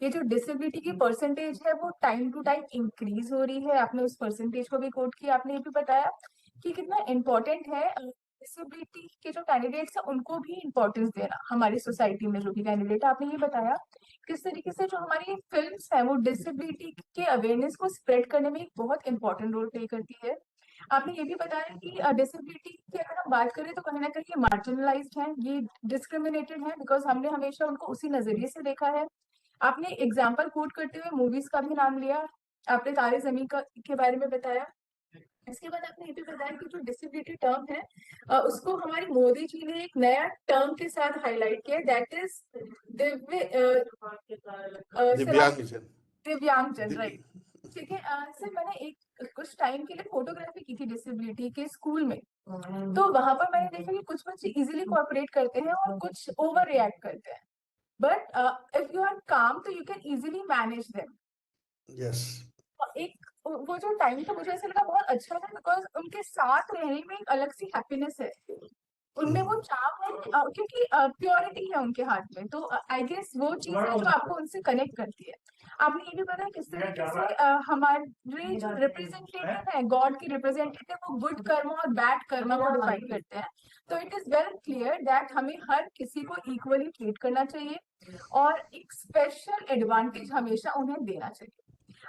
ये जो डिसेबिलिटी की परसेंटेज है वो टाइम टू टाइम इंक्रीज हो रही है। आपने उस परसेंटेज को भी कोट किया। आपने ये भी बताया कि कितना इम्पोर्टेंट है डिसेबिलिटी के जो कैंडिडेट्स हैं उनको भी इम्पोर्टेंस देना हमारी सोसाइटी में, जो भी कैंडिडेट। आपने ये बताया किस तरीके से जो हमारी फिल्म्स है वो डिसेबिलिटी के अवेयरनेस को स्प्रेड करने में एक बहुत इंपॉर्टेंट रोल प्ले करती है। आपने ये भी बताया कि डिसेबिलिटी की अगर हम बात करें तो कहीं ना कहीं मार्जिनलाइज्ड है, ये डिस्क्रिमिनेटेड है, बिकॉज हमने हमेशा उनको उसी नजरिए से देखा है। आपने एग्जाम्पल कोट करते हुए मूवीज का भी नाम लिया, आपने तारे जमीन के बारे में बताया। इसके बाद आपने ये भी बताया कि जो डिसेबिलिटी टर्म है उसको हमारी मोदी जी ने एक नया टर्म के साथ हाईलाइट किया, दैट इज दिव्यांगजन। दिव्यांगजन, राइट। ठीक है सर, मैंने एक कुछ टाइम के लिए फोटोग्राफी की थी डिसेबिलिटी के स्कूल में, तो वहां पर मैंने देखा कि कुछ बच्चे इजीली कोऑपरेट करते हैं और कुछ ओवर रिएक्ट करते हैं, बट इफ यू आर काम तो you can easily manage them. Yes. एक वो जो टाइम था मुझे ऐसा लगा बहुत अच्छा था, बिकॉज उनके साथ रहने में एक अलग सी हैप्पीनेस है, उनमें वो चाव है, क्योंकि प्योरिटी है उनके हाथ में। तो आई गेस वो चीज है जो आपको उनसे कनेक्ट करती है। आपने ये भी बताया किस तरीके से हमारे जो रिप्रेजेंटेटिव है, गॉड के रिप्रेजेंटेटिव, वो गुड कर्मा और बैड कर्मा को डिफाइन करते हैं। तो it is well clear that हमें हर किसी को इक्वली ट्रीट करना चाहिए और एक स्पेशल एडवांटेज हमेशा उन्हें देना चाहिए।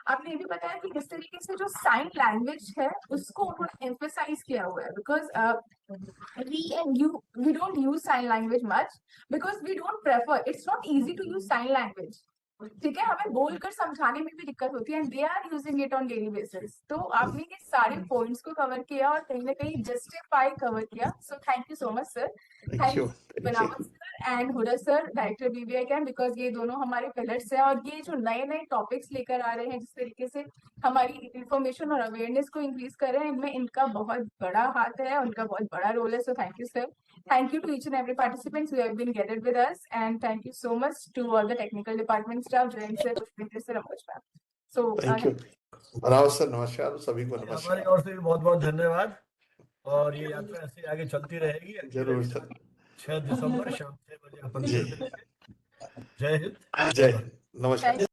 आपने ये भी बताया कि किस तरीके से जो साइन लैंग्वेज है उसको उन्होंने एम्फेसाइज किया हुआ है, because we don't use sign language much because we don't prefer, it's not easy to use sign language. ठीक है, हमें बोलकर समझाने में भी दिक्कत होती है, and they are using it on daily basis. तो आपने ये सारे पॉइंट्स को कवर किया और कहीं ना कहीं जस्टिफाई कवर किया, so thank you so much sir. Thank you. Banawat sir and Hooda sir, director BBI camp, because ये दोनों हमारे पिलर्स हैं और ये जो नए नए टॉपिक्स लेकर आ रहे हैं जिस तरीके से हमारी इंफॉर्मेशन और अवेयरनेस को इंक्रीज कर रहे हैं, इनमें इनका बहुत बड़ा हाथ है, उनका बहुत बड़ा रोल है। सो thank you sir. Thank you to each and every participants who have been gathered with us, and thank you so much to all the technical department staff, Jain sir, Pushpinder sir, Amoj ma'am. So thank you. बनाओ sir, नमस्कार सभी को। हमारी नमस्कार। ओर से भी बहुत बहुत धन्यवाद, और ये यात्रा ऐसे आगे चलती रहेगी। जरूर सर। 6 दिसंबर शाम 6 बजे अपन जी। फिर मिलेंगे। जय हिंद, जय हिंद। नमस्कार।